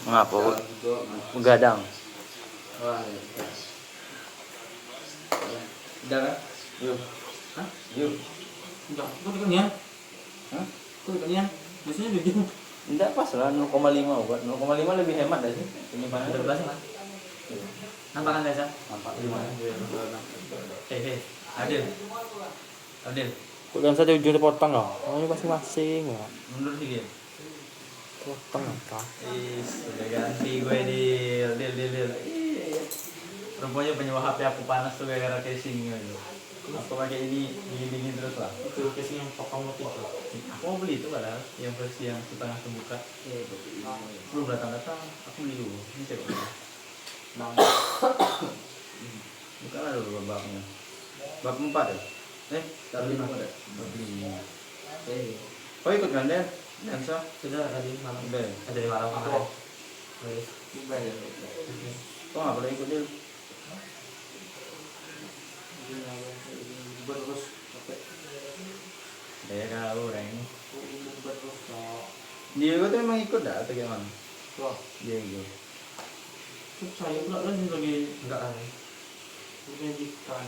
Ngapa? Begadang. Wah, ya. Udah kan? Yuk. Hah? Yuk. Udah. Kok ikannya? Hah? Kok ikannya? Biasanya begitu. Enggak pas lah 0,5 buat 0,5 lebih hemat dah sih. Ini mana? Ada belas kan? Nampak kan Reza? Nampak. Adil. Adil. Kok dalam satu ujung dipotong loh? Oh ini masing-masing ya. Mundur sedikit. Potong apa? Sudah ganti gue deal. Rupanya penyewa HP aku panas tuh gara-gara casingnya itu. Aku pakai ini dingin terus lah. Itu casing yang potong itu. Aku mau beli itu padahal yang versi yang setengah terbuka. Belum datang. Aku beli dulu. Ini saya beli. Bukalah dulu babaknya. Bab 4 ya? Bab 5 ada. Bab 5. Oh ikut kan Den? Dansa? Sudah tadi malam. Udah. Ada di malam kemarin. Kok nggak boleh ikut dia? Ya kau Reng. Dia itu emang ikut dah atau gimana? Dia ikut. Saya pula lagi enggak kan? Menyajikan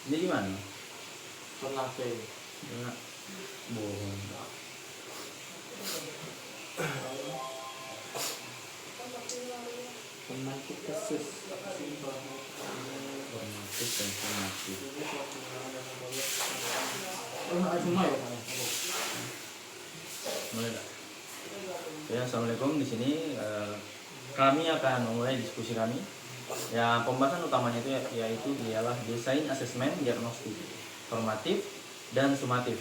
Dia gimana? sonate. Enggak. Bohong. Pemantik kesus. Formatif dan formatif. Semua ya. Mulai tak? Ya, assalamualaikum. Di sini kami akan memulai diskusi kami. Ya, pembahasan utamanya itu ialah desain asesmen diagnostik, formatif dan sumatif.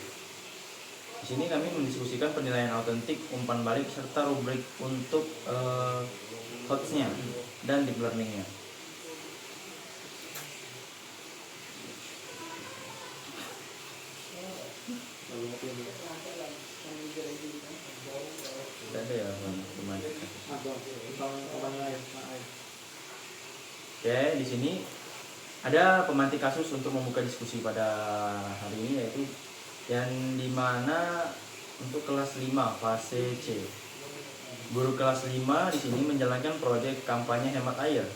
Di sini kami mendiskusikan penilaian autentik, umpan balik serta rubrik untuk HOTS-nya dan deep learning-nya. Tidak ada ya sumatif. Oke, di sini ada pemantik kasus untuk membuka diskusi pada hari ini, yaitu yang dimana untuk kelas 5 fase C. Guru kelas 5 di sini menjalankan proyek kampanye hemat air.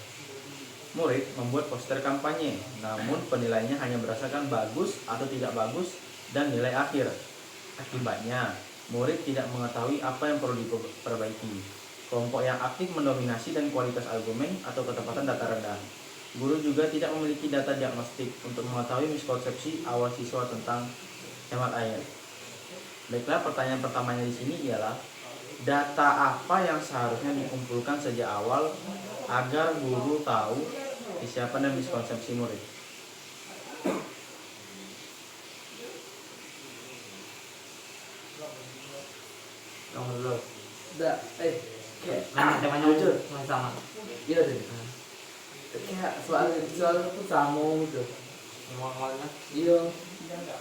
Murid membuat poster kampanye, namun penilaiannya hanya berdasarkan bagus atau tidak bagus dan nilai akhir. Akibatnya, murid tidak mengetahui apa yang perlu diperbaiki. Kelompok yang aktif mendominasi dan kualitas argumen atau ketepatan data rendah. Guru juga tidak memiliki data diagnostik untuk mengetahui miskonsepsi awal siswa tentang hemat air. Baiklah, pertanyaan pertamanya di sini ialah data apa yang seharusnya dikumpulkan sejak awal agar guru tahu kesiapan dan miskonsepsi murid. Kamu dulu. Udah, Temanya aja sama. iya deh. Kayak soal itu sama gitu. Awalnya. Iya.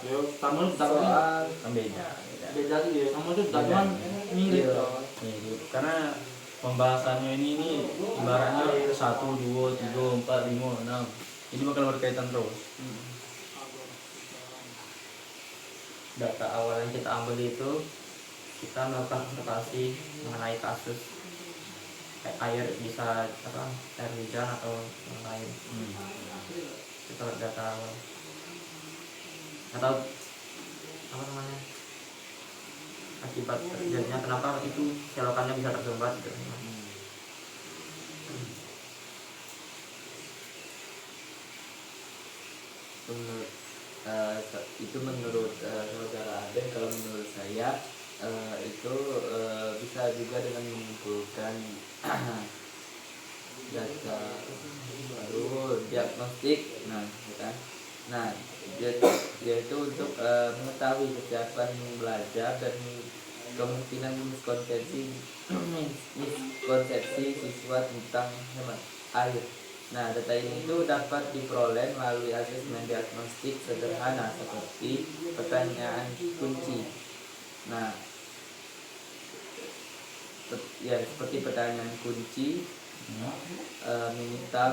Yo, tamu Soal Beda. beda sih ya. Kamu tuh dakwaan mirip. Mirip. Karena pembahasannya ini ibaratnya 1, 2, 3, 4, 5, 6. Ini bakal berkaitan terus. Data awal yang kita ambil itu kita melakukan observasi mengenai kasus air, bisa air hujan atau yang lain. Kita lihat data awal atau apa namanya, akibat terjadinya kenapa itu selokannya bisa tersumbat gitu. menurut itu menurut saudara Aden. Kalau menurut saya itu bisa juga dengan mengumpulkan data baru diagnostik, nah yaitu untuk mengetahui kesiapan belajar dan kemungkinan miskonsepsi siswa tentang hemat air. Nah, data ini itu dapat diperoleh melalui asesmen diagnostik sederhana seperti pertanyaan kunci. Nah, seperti pertanyaan kunci, minimal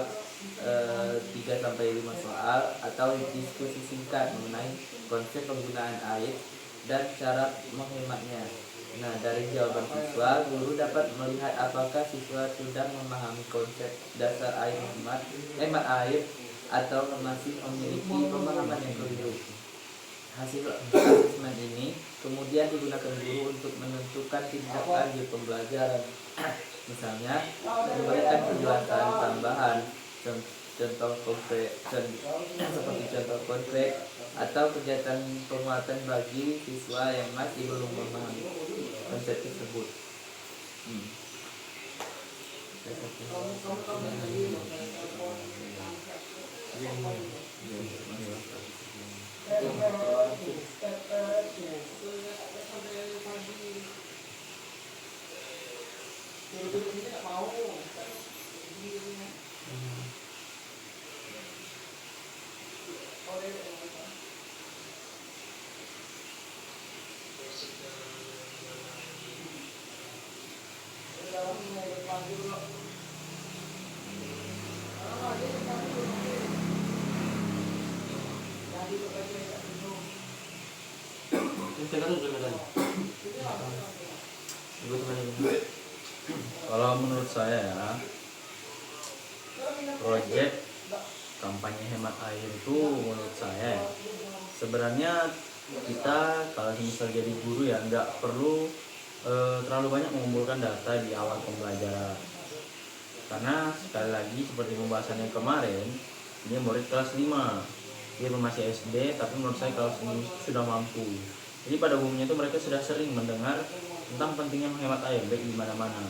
3-5 soal atau diskusi singkat mengenai konsep penggunaan air dan cara menghematnya. Nah, dari jawaban siswa, guru dapat melihat apakah siswa sudah memahami konsep dasar hemat air atau masih memiliki pemahaman yang keliru. Hasil asesmen ini kemudian digunakan guru untuk menentukan tindak lanjut pembelajaran. Misalnya, memberikan penjelasan tambahan, contoh konkret, seperti contoh konkret atau kegiatan penguatan bagi siswa yang masih belum memahami konsep tersebut. Kalau menurut saya ya, proyek kampanye hemat air itu menurut saya sebenarnya kita kalau misal jadi guru ya nggak perlu terlalu banyak mengumpulkan data di awal pembelajaran, karena sekali lagi seperti pembahasan yang kemarin, ini murid kelas 5, dia masih SD, tapi menurut saya kelas ini sudah mampu. Jadi pada umumnya itu mereka sudah sering mendengar tentang pentingnya menghemat air baik di mana-mana,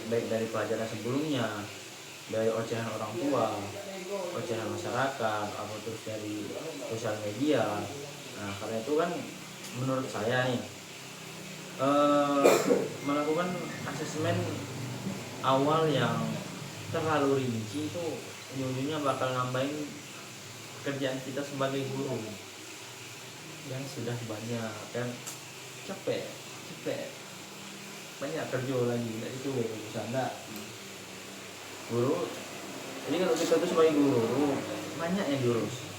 baik dari pelajaran sebelumnya, dari ocehan orang tua, ocehan masyarakat, atau terus dari sosial media. Nah, karena itu kan menurut saya nih melakukan asesmen awal yang terlalu rinci itu ujung-ujungnya bakal nambahin kerjaan kita sebagai guru yang sudah banyak dan capek banyak kerja lagi. Nah, itu bercanda guru. Jadi kalau kita tuh sebagai guru banyak yang diurus,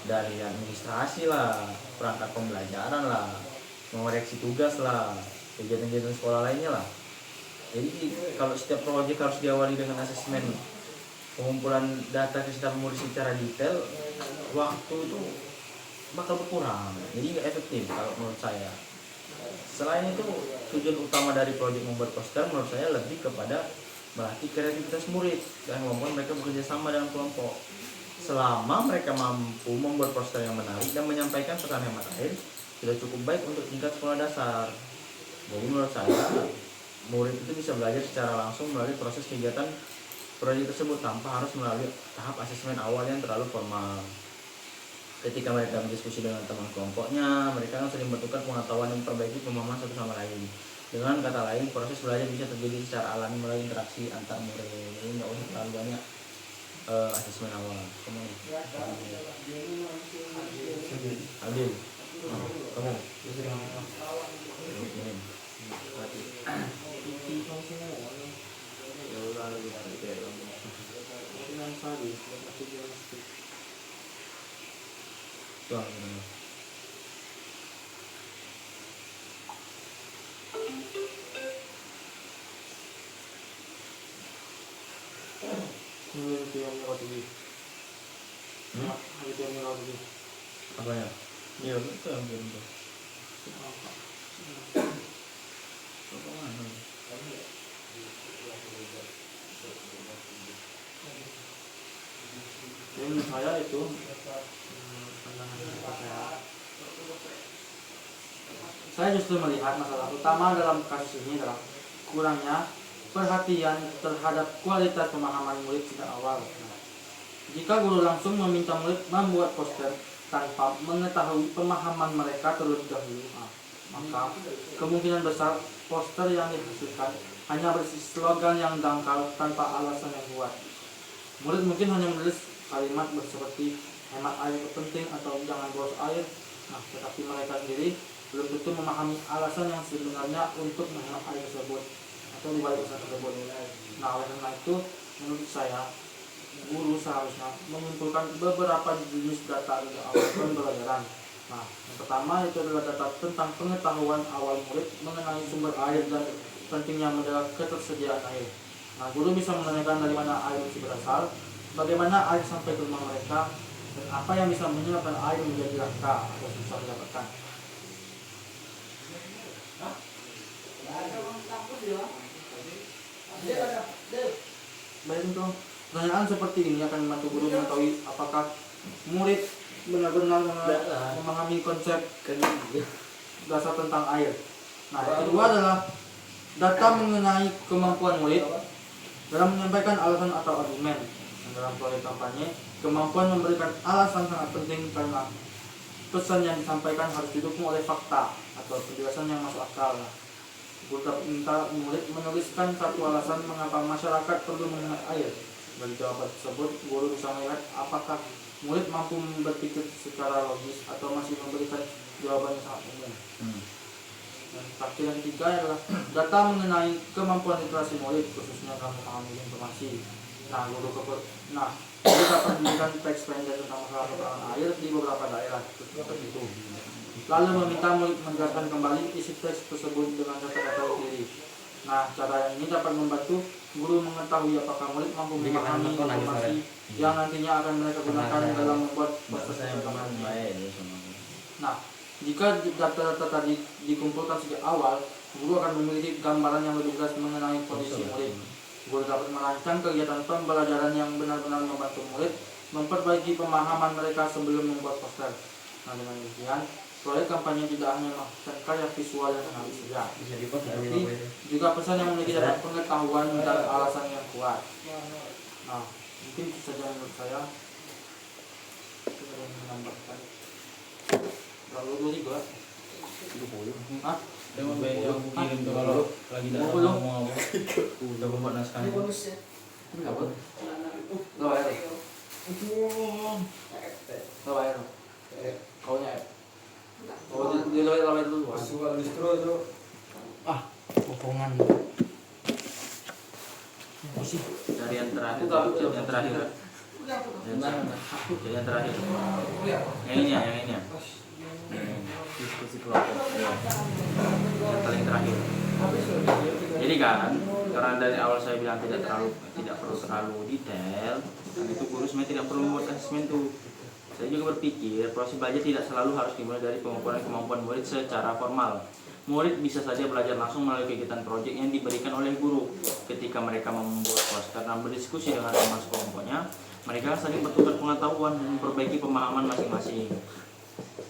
dari administrasi lah, perangkat pembelajaran lah, mengoreksi tugas lah, kegiatan-kegiatan sekolah lainnya lah. Jadi kalau setiap proyek harus diawali dengan asesmen, pengumpulan data ke setiap murid secara detail, waktu itu bakal berkurang, jadi nggak efektif kalau menurut saya. Selain itu, tujuan utama dari proyek membuat poster menurut saya lebih kepada melatih kreativitas murid dan kemampuan mereka bekerja sama dengan kelompok. Selama mereka mampu membuat poster yang menarik dan menyampaikan pesan hemat air, sudah cukup baik untuk tingkat sekolah dasar. Jadi menurut saya, murid itu bisa belajar secara langsung melalui proses kegiatan proyek tersebut tanpa harus melalui tahap asesmen awal yang terlalu formal. Ketika mereka berdiskusi dengan teman kelompoknya, mereka akan sering bertukar pengetahuan dan memperbaiki pemahaman satu sama lain. Dengan kata lain, proses belajar bisa terjadi secara alami melalui interaksi antar murid. Jadi nggak usah terlalu banyak asesmen awal. Adil, kamu. Tuang. Apa ya? Iya betul ambil itu. Menurut saya itu saya justru melihat masalah utama dalam kasus ini adalah kurangnya perhatian terhadap kualitas pemahaman murid sejak awal. Jika guru langsung meminta murid membuat poster tanpa mengetahui pemahaman mereka terlebih dahulu, maka kemungkinan besar poster yang dihasilkan hanya berisi slogan yang dangkal tanpa alasan yang kuat. Murid mungkin hanya menulis kalimat seperti hemat air penting atau jangan boros air, tetapi mereka sendiri belum tentu memahami alasan yang sebenarnya untuk menghemat air tersebut atau dibalik pesan tersebut. Nah, oleh karena itu, menurut saya, guru seharusnya mengumpulkan beberapa jenis data dari awal pembelajaran Nah, yang pertama itu adalah data tentang pengetahuan awal murid mengenai sumber air dan pentingnya menjaga ketersediaan air. Nah, guru bisa menanyakan dari mana air itu berasal, bagaimana air sampai ke rumah mereka, dan apa yang bisa menyebabkan air menjadi langka atau susah didapatkan. Baik, untuk pertanyaan seperti ini akan membantu guru mengetahui apakah murid benar-benar memahami konsep dasar tentang air. Nah, yang kedua adalah data mengenai kemampuan murid dalam menyampaikan alasan atau argumen. Dalam proyek kampanye, kemampuan memberikan alasan sangat penting karena pesan yang disampaikan harus didukung oleh fakta atau penjelasan yang masuk akal. Nah, guru dapat minta murid menuliskan satu alasan mengapa masyarakat perlu menghemat air. Dari jawaban tersebut, guru bisa melihat apakah murid mampu berpikir secara logis atau masih memberikan jawaban yang sangat umum. Dan terakhir yang ketiga adalah data mengenai kemampuan literasi murid, khususnya dalam memahami informasi. Guru dapat memberikan teks pendek tentang masalah kekurangan air di beberapa daerah seperti itu. Lalu meminta murid menjelaskan kembali isi teks tersebut dengan data-data sendiri. Nah, cara ini dapat membantu guru mengetahui apakah murid mampu memahami informasi yang nantinya akan mereka gunakan dalam membuat poster kampanye. Nah, jika data-data tadi dikumpulkan sejak awal, guru akan memiliki gambaran yang lebih jelas mengenai kondisi murid. Guru dapat merancang kegiatan pembelajaran yang benar-benar membantu murid memperbaiki pemahaman mereka sebelum membuat poster. Nah, dengan demikian, proyek kampanye tidak hanya menghasilkan karya visual yang menarik saja, tapi juga pesan yang memiliki data pengetahuan dan alasan yang kuat. Nah, mungkin itu saja menurut saya. Menambahkan. Lalu juga. Hah? Dia mau yang kirim tuh kalau lagi dalam ngomong apa. Udah buat naskahnya. Apa? Lo air. Lo air. Kau nya. Oh, di lo air dulu. Suka distro itu. Potongan. Dari yang terakhir. Yang terakhir. Yang terakhir. Yang ini ya. Diskusi kelompok yang paling terakhir. Jadi kan, karena dari awal saya bilang tidak perlu terlalu detail, dan itu guru sebenarnya tidak perlu membuat asesmen tuh. Saya juga berpikir proses belajar tidak selalu harus dimulai dari pengukuran kemampuan murid secara formal. Murid bisa saja belajar langsung melalui kegiatan proyek yang diberikan oleh guru. Ketika mereka membuat poster dan berdiskusi dengan teman sekelompoknya, mereka saling bertukar pengetahuan dan memperbaiki pemahaman masing-masing.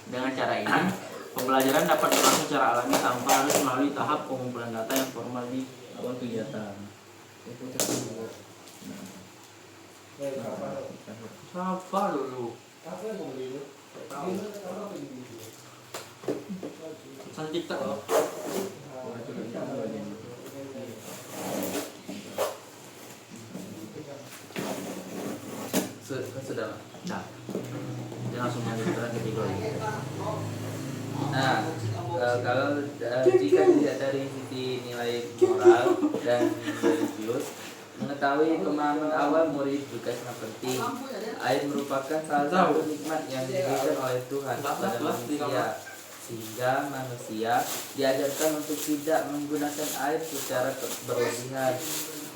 Dengan cara ini, pembelajaran dapat berlangsung secara alami tanpa harus melalui tahap pengumpulan data yang formal di awal kegiatan. Siapa dulu? Cantik tak? Sudah. Nah, dia langsung melanjutkan ke tiga. Nah, kalau jika dilihat dari sisi nilai moral dan religius, mengetahui pemahaman awal murid juga sangat penting. Air merupakan salah satu nikmat yang diberikan oleh Tuhan kepada manusia, sehingga manusia diajarkan untuk tidak menggunakan air secara berlebihan.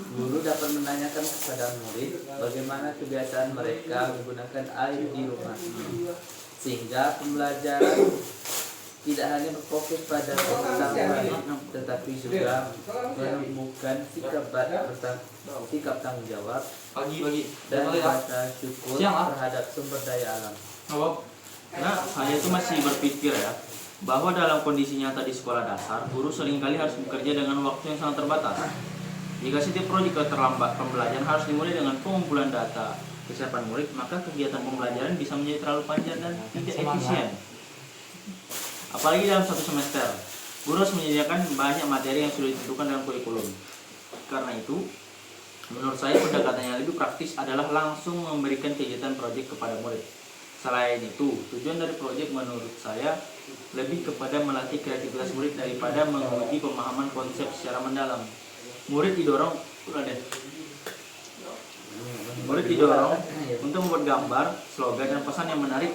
Guru dapat menanyakan kepada murid bagaimana kebiasaan mereka menggunakan air di rumah, sehingga pembelajaran tidak hanya berfokus pada pengetahuan, tetapi juga menemukan sikap tanggung jawab dan rasa syukur terhadap sumber daya alam. Nah, saya itu masih berpikir ya, bahwa dalam kondisi nyata di sekolah dasar, guru seringkali harus bekerja dengan waktu yang sangat terbatas. Jika setiap proyek terlambat, pembelajaran harus dimulai dengan pengumpulan data kesiapan murid, maka kegiatan pembelajaran bisa menjadi terlalu panjang dan tidak efisien. Apalagi dalam satu semester, guru harus menyediakan banyak materi yang sudah ditentukan dalam kurikulum. Karena itu, menurut saya pendekatan yang lebih praktis adalah langsung memberikan kegiatan proyek kepada murid. Selain itu, tujuan dari proyek menurut saya lebih kepada melatih kreativitas murid daripada menguji pemahaman konsep secara mendalam. Murid didorong untuk membuat gambar, slogan, dan pesan yang menarik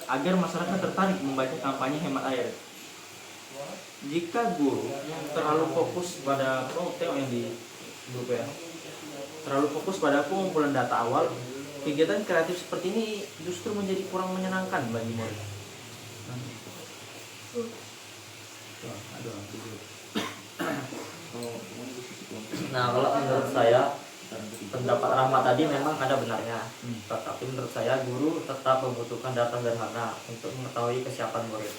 agar masyarakat tertarik membaca kampanye hemat air. Jika guru terlalu fokus pada tengok yang di grup ya, terlalu fokus pada pengumpulan data awal, kegiatan kreatif seperti ini justru menjadi kurang menyenangkan bagi murid. Nah, kalau menurut saya pendapat Rahmat tadi memang ada benarnya. Tetapi menurut saya guru tetap membutuhkan data sederhana untuk mengetahui kesiapan murid.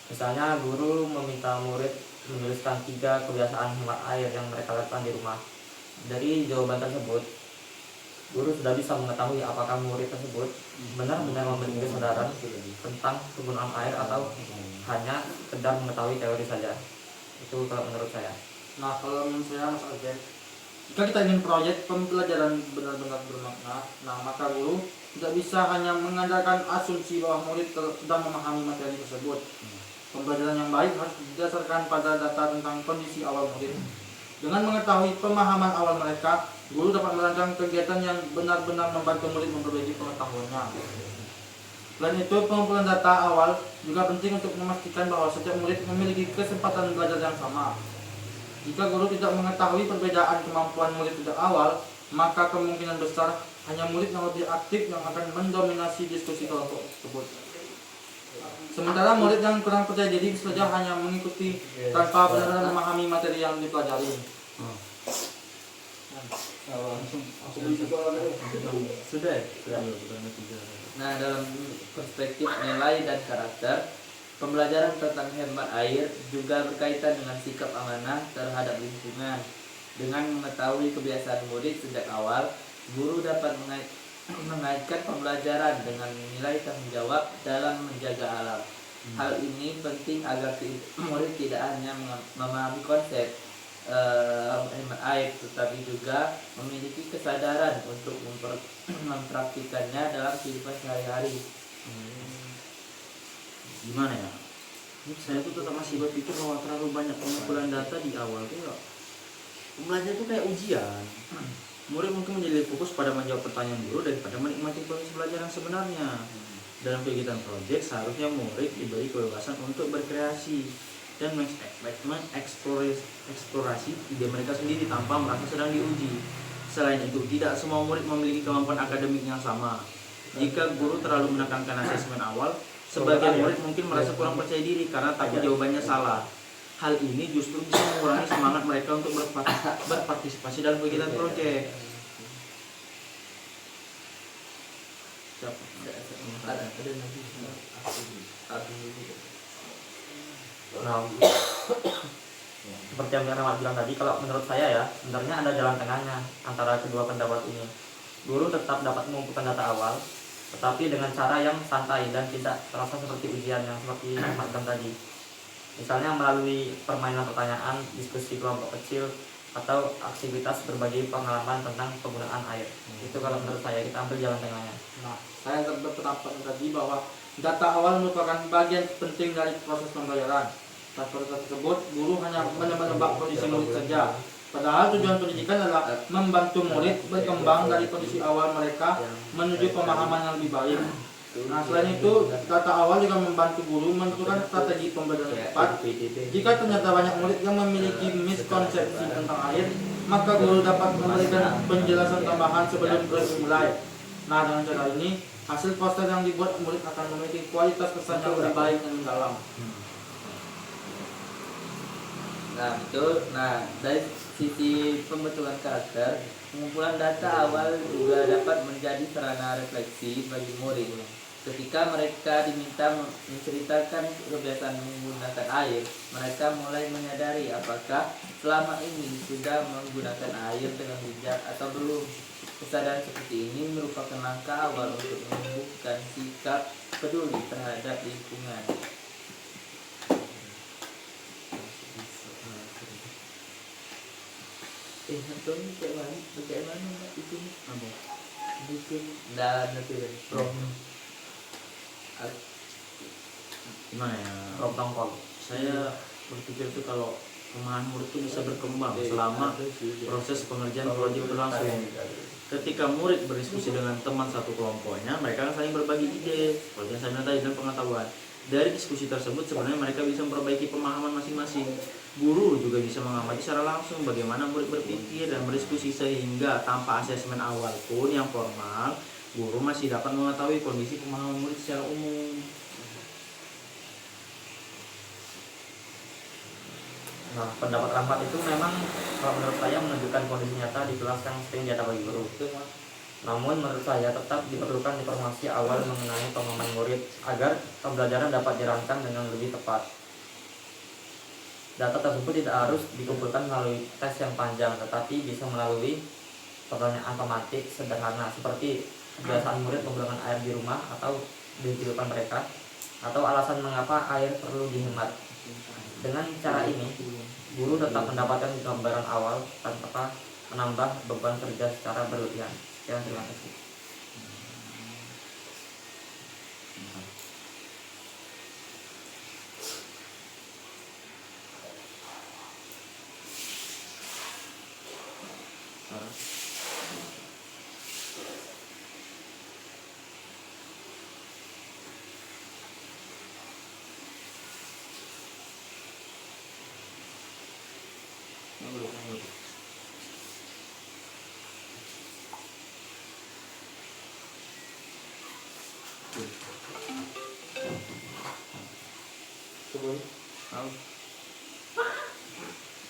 Misalnya guru meminta murid menuliskan 3 kebiasaan hemat air yang mereka lakukan di rumah. Dari jawaban tersebut, guru sudah bisa mengetahui apakah murid tersebut benar-benar memiliki kesadaran tentang penggunaan air atau hanya sekedar mengetahui teori saja. Itu kalau menurut saya. Nah, kalau menurut saya Mas Arjen, jika kita ingin proyek pembelajaran benar-benar bermakna, nah maka guru tidak bisa hanya mengandalkan asumsi bahwa murid sedang memahami materi tersebut. Pembelajaran yang baik harus didasarkan pada data tentang kondisi awal murid. Dengan mengetahui pemahaman awal mereka, guru dapat merancang kegiatan yang benar-benar membantu murid memperbaiki pengetahuannya. Selain itu, pengumpulan data awal juga penting untuk memastikan bahwa setiap murid memiliki kesempatan belajar yang sama. Jika guru tidak mengetahui perbedaan kemampuan murid sejak awal, maka kemungkinan besar hanya murid yang lebih aktif yang akan mendominasi diskusi kelompok tersebut. Sementara murid yang kurang percaya diri saja hanya mengikuti tanpa benar-benar memahami materi yang dipelajari. Sudah. Nah, dalam perspektif nilai dan karakter, pembelajaran tentang hemat air juga berkaitan dengan sikap amanah terhadap lingkungan. Dengan mengetahui kebiasaan murid sejak awal, guru dapat mengaitkan pembelajaran dengan nilai tanggung jawab dalam menjaga alam. Hal ini penting agar murid tidak hanya memahami konsep hemat air, tetapi juga memiliki kesadaran untuk mempraktikannya dalam kehidupan sehari-hari. Gimana ya? Saya tuh tetap masih berpikir bahwa terlalu banyak pengumpulan data di awal tuh ya. Pembelajaran itu kayak ujian. Murid mungkin menjadi fokus pada menjawab pertanyaan guru daripada menikmati proses belajar yang sebenarnya. Dalam kegiatan proyek seharusnya murid diberi kebebasan untuk berkreasi dan mengeksplorasi ide mereka sendiri tanpa merasa sedang diuji. Selain itu, tidak semua murid memiliki kemampuan akademik yang sama. Jika guru terlalu menekankan asesmen awal, sebagian murid mungkin merasa kurang percaya diri karena takut jawabannya salah. Hal ini justru bisa mengurangi semangat mereka untuk berpartisipasi dalam kegiatan proyek. Nah, seperti yang Rahmat bilang tadi, kalau menurut saya ya, sebenarnya ada jalan tengahnya antara kedua pendapat ini. Guru tetap dapat mengumpulkan data awal, tetapi dengan cara yang santai dan tidak terasa seperti ujian yang seperti Rahmat bilang tadi. Misalnya melalui permainan pertanyaan, diskusi kelompok kecil, atau aktivitas berbagi pengalaman tentang penggunaan air. Itu kalau menurut saya, kita ambil jalan tengahnya. Nah, saya berpendapat tadi bahwa data awal merupakan bagian penting dari proses pembelajaran. Tanpa data tersebut, guru hanya menebak kondisi murid saja. Padahal tujuan pendidikan adalah membantu murid berkembang dari kondisi awal mereka menuju pemahaman yang lebih baik. Nah, selain itu, data awal juga membantu guru menentukan strategi pembelajaran yang tepat. Jika ternyata banyak murid yang memiliki miskonsepsi tentang air, maka guru dapat memberikan penjelasan tambahan sebelum mulai. Nah, dengan cara ini, hasil poster yang dibuat murid akan memiliki kualitas kesan yang lebih baik dan mendalam. Nah, betul. Nah, dari sisi pembentukan karakter, pengumpulan data awal juga dapat menjadi sarana refleksi bagi murid. Ketika mereka diminta menceritakan kebiasaan menggunakan air, mereka mulai menyadari apakah selama ini sudah menggunakan air dengan bijak atau belum. Kesadaran seperti ini merupakan langkah awal untuk menumbuhkan sikap peduli terhadap lingkungan. Nonton bagaimana itu? Bikin dan nanti Gimana ya? Rob tongkol. Saya berpikir tuh kalau pemahaman murid itu bisa berkembang selama proses pengerjaan proyek berlangsung. Ketika murid berdiskusi dengan teman satu kelompoknya, mereka akan saling berbagi ide, seperti yang saya bilang tadi, dan pengetahuan. Dari diskusi tersebut sebenarnya mereka bisa memperbaiki pemahaman masing-masing. Guru juga bisa mengamati secara langsung bagaimana murid berpikir dan berdiskusi, sehingga tanpa asesmen awal pun yang formal, guru masih dapat mengetahui kondisi pemahaman murid secara umum. Nah, pendapat Rahmat itu memang kalau menurut saya menunjukkan kondisi nyata di kelas yang sering dihadapi guru. Namun menurut saya tetap diperlukan informasi awal mengenai pemahaman murid agar pembelajaran dapat dirancang dengan lebih tepat. Data tersebut tidak harus dikumpulkan melalui tes yang panjang, tetapi bisa melalui pertanyaan tematik sederhana seperti kebiasaan murid menggunakan air di rumah atau di kehidupan mereka, atau alasan mengapa air perlu dihemat. Dengan cara ini, guru tetap mendapatkan gambaran awal tanpa menambah beban kerja secara berlebihan. Sekian, terima kasih.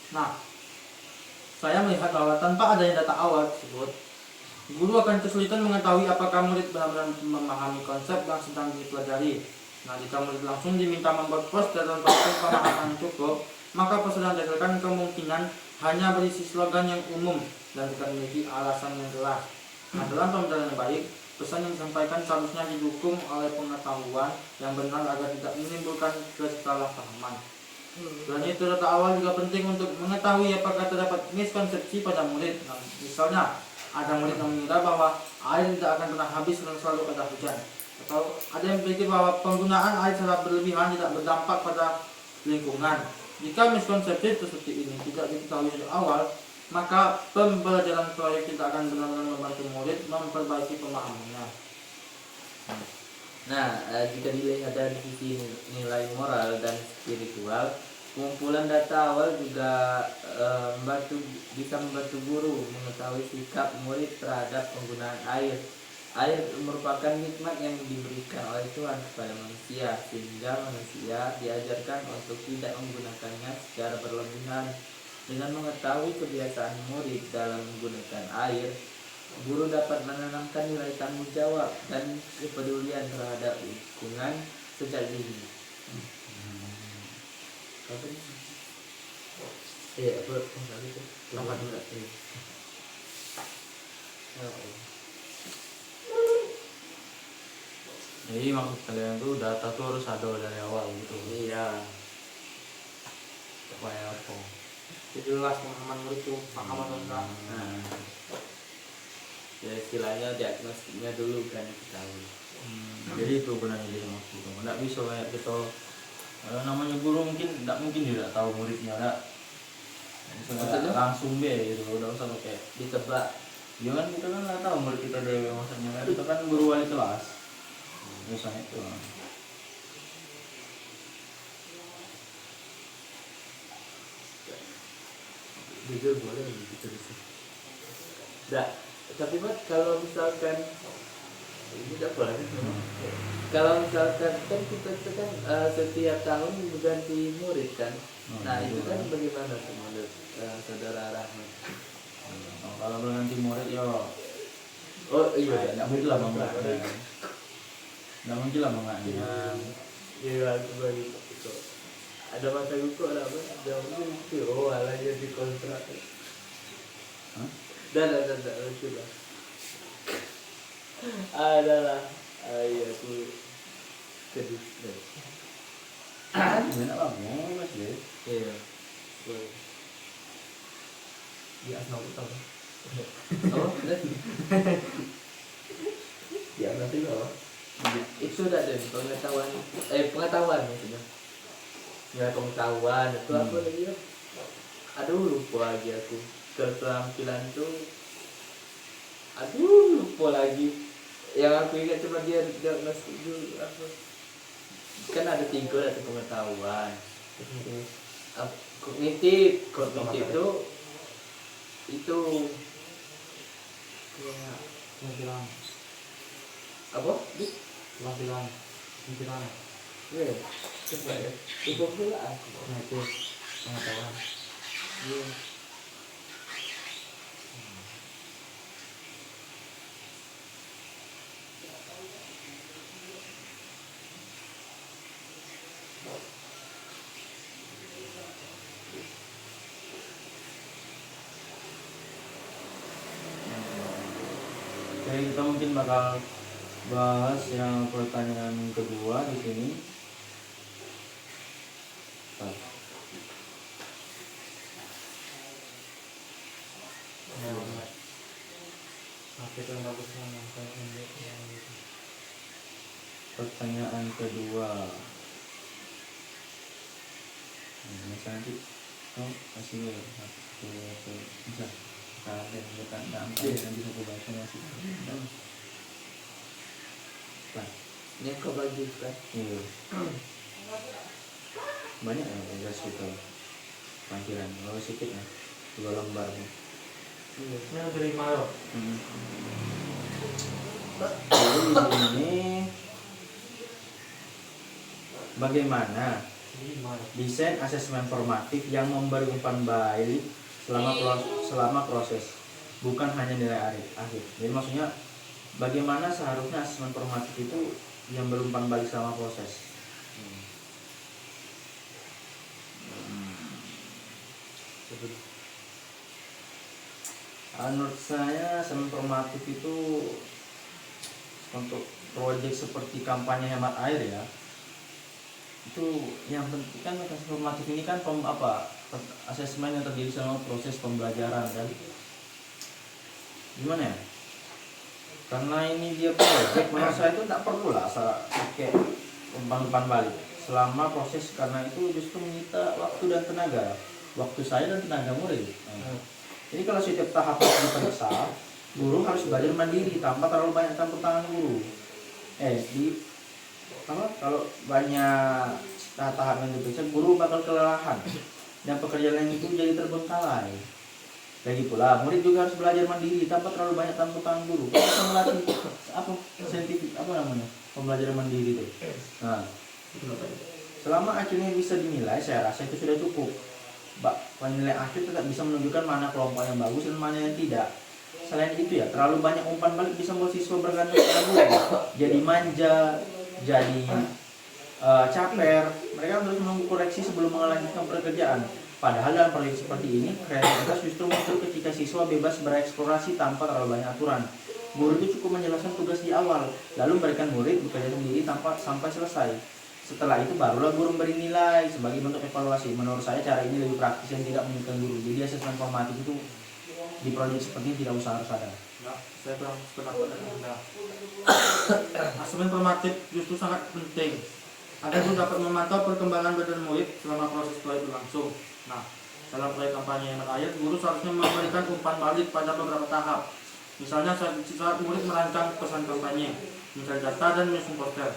Nah, saya melihat bahwa tanpa adanya data awal tersebut, guru akan kesulitan mengetahui apakah murid benar-benar memahami konsep yang sedang dipelajari. Nah, jika murid langsung diminta membuat poster dan praktek pemahaman cukup, maka poster yang dihasilkan kemungkinan hanya berisi slogan yang umum dan tidak memiliki alasan yang jelas. Nah, dalam pembelajaran yang baik, pesan yang disampaikan seharusnya didukung oleh pengetahuan yang benar agar tidak menimbulkan kesalahpahaman. Selain itu, data awal juga penting untuk mengetahui apakah terdapat miskonsepsi pada murid. Nah, misalnya, ada murid yang mengira bahwa air tidak akan pernah habis dan selalu ada hujan, atau ada yang berpikir bahwa penggunaan air secara berlebihan tidak berdampak pada lingkungan. Jika miskonsepsi seperti ini tidak diketahui dari awal, maka pembelajaran proyek tidak akan benar-benar membantu murid memperbaiki pemahamannya. Nah, jika dilihat dari sisi nilai moral dan spiritual, pengumpulan data awal juga bisa membantu guru mengetahui sikap murid terhadap penggunaan air. Air merupakan nikmat yang diberikan oleh Tuhan kepada manusia, sehingga manusia diajarkan untuk tidak menggunakannya secara berlebihan. Dengan mengetahui kebiasaan murid dalam menggunakan air, guru dapat menanamkan nilai tanggung jawab dan kepedulian terhadap lingkungan sejak dini. Jadi maksud kalian tuh data tuh harus ada dari awal gitu. Iya. Supaya apa? Jelas pemahaman murid itu paham atau enggak. Nah, ya istilahnya diagnostiknya dulu kan diketahui. Jadi itu gunanya jadi maksudnya. Nggak bisa kayak kita namanya guru mungkin nggak mungkin juga tahu muridnya nggak. Maksudnya? Langsung be gitu, udah usah kayak Ditebak. ya kan kita kan nggak tahu murid kita dewe maksudnya kan kita kan guru wali kelas. Misalnya itu. Jujur boleh gitu sih. Nah, tapi Mas kalau misalkan ini tidak boleh. Kalau misalkan kan kita itu kan setiap tahun berganti murid kan. Nah itu kan bagaimana tuh menurut saudara Rahmat? Kalau berganti murid ya Oh iya, nggak mungkin lah bangga. Nggak mungkin lah bangga. iya aku bagi itu. Ada masa buku ada apa? Ada itu. Oh alanya di kontrak. Dan sudah. Adalah iya aku kedis. Gimana bang? Mau mas ya? Iya. Di asal utang. Oh, Ya nanti loh. itu udah deh pengetahuan maksudnya. Ya pengetahuan itu apa lagi ya? aduh lupa lagi aku keterampilan tuh, aduh lupa lagi. Yang aku ingat cuma dia diagnostik dulu apa, kan ada 3, ada pengetahuan, kognitif itu kayak Penampilan, apa? penampilan, penampilan, Coba ya, coba pula aku. kognitif, pengetahuan. Iya. Oke, kita mungkin bakal bahas yang pertanyaan kedua di sini. Nah, Ya, tapi itu yang bagus yang kayak ini yang gitu. pertanyaan kedua. Misalnya nanti kau kasih bisa kalian bukan dampak dan bisa aku baca masih. Nah, Ini kau bagi kan? iya. Banyak ya tugas kita pelajaran, kalau sedikit ya 2 lembar nih. Ini yang terima loh. Jadi di sini bagaimana desain asesmen formatif yang memberi umpan balik selama proses, bukan hanya nilai akhir. Jadi maksudnya bagaimana seharusnya asesmen formatif itu yang berumpan balik selama proses. Menurut saya asesmen formatif itu untuk proyek seperti kampanye hemat air ya, itu yang penting kan asesmen formatif ini kan asesmen yang terdiri selama proses pembelajaran kan. Gimana ya? Karena ini dia proyek, menurut saya itu tidak perlu lah pakai umpan balik selama proses, karena itu justru menyita waktu dan tenaga, waktu saya dan tenaga murid. Jadi kalau setiap tahap harus diperiksa, guru harus belajar mandiri tanpa terlalu banyak campur tangan guru. Kalau banyak tahap yang diperiksa, guru bakal kelelahan dan pekerjaan yang itu jadi terbengkalai. Lagi pula, murid juga harus belajar mandiri tanpa terlalu banyak campur tangan guru. Kalau kita melatih pembelajaran mandiri itu. Nah, selama akhirnya bisa dinilai, saya rasa itu sudah cukup. Penilaian akhir tetap bisa menunjukkan mana kelompok yang bagus dan mana yang tidak. Selain itu ya, terlalu banyak umpan balik bisa membuat siswa bergantung pada guru, jadi manja, jadi caper. Mereka harus menunggu koreksi sebelum melanjutkan pekerjaan. Padahal dalam proyek seperti ini, kreativitas justru muncul ketika siswa bebas bereksplorasi tanpa terlalu banyak aturan. Guru itu cukup menjelaskan tugas di awal, lalu memberikan murid bekerja sendiri sampai selesai. Setelah itu barulah guru memberi nilai sebagai bentuk evaluasi. Menurut saya cara ini lebih praktis dan tidak menyulitkan guru. Jadi asesmen formatif itu di proyek seperti ini tidak usah harus ada. Enggak, saya kurang sependapat dengan Anda. Asesmen formatif justru sangat penting agar guru dapat memantau perkembangan badan murid selama proses proyek berlangsung. Nah, dalam proyek kampanye hemat air, guru seharusnya memberikan umpan balik pada beberapa tahap. Misalnya saat murid merancang pesan kampanye, mencari data dan menyusun poster.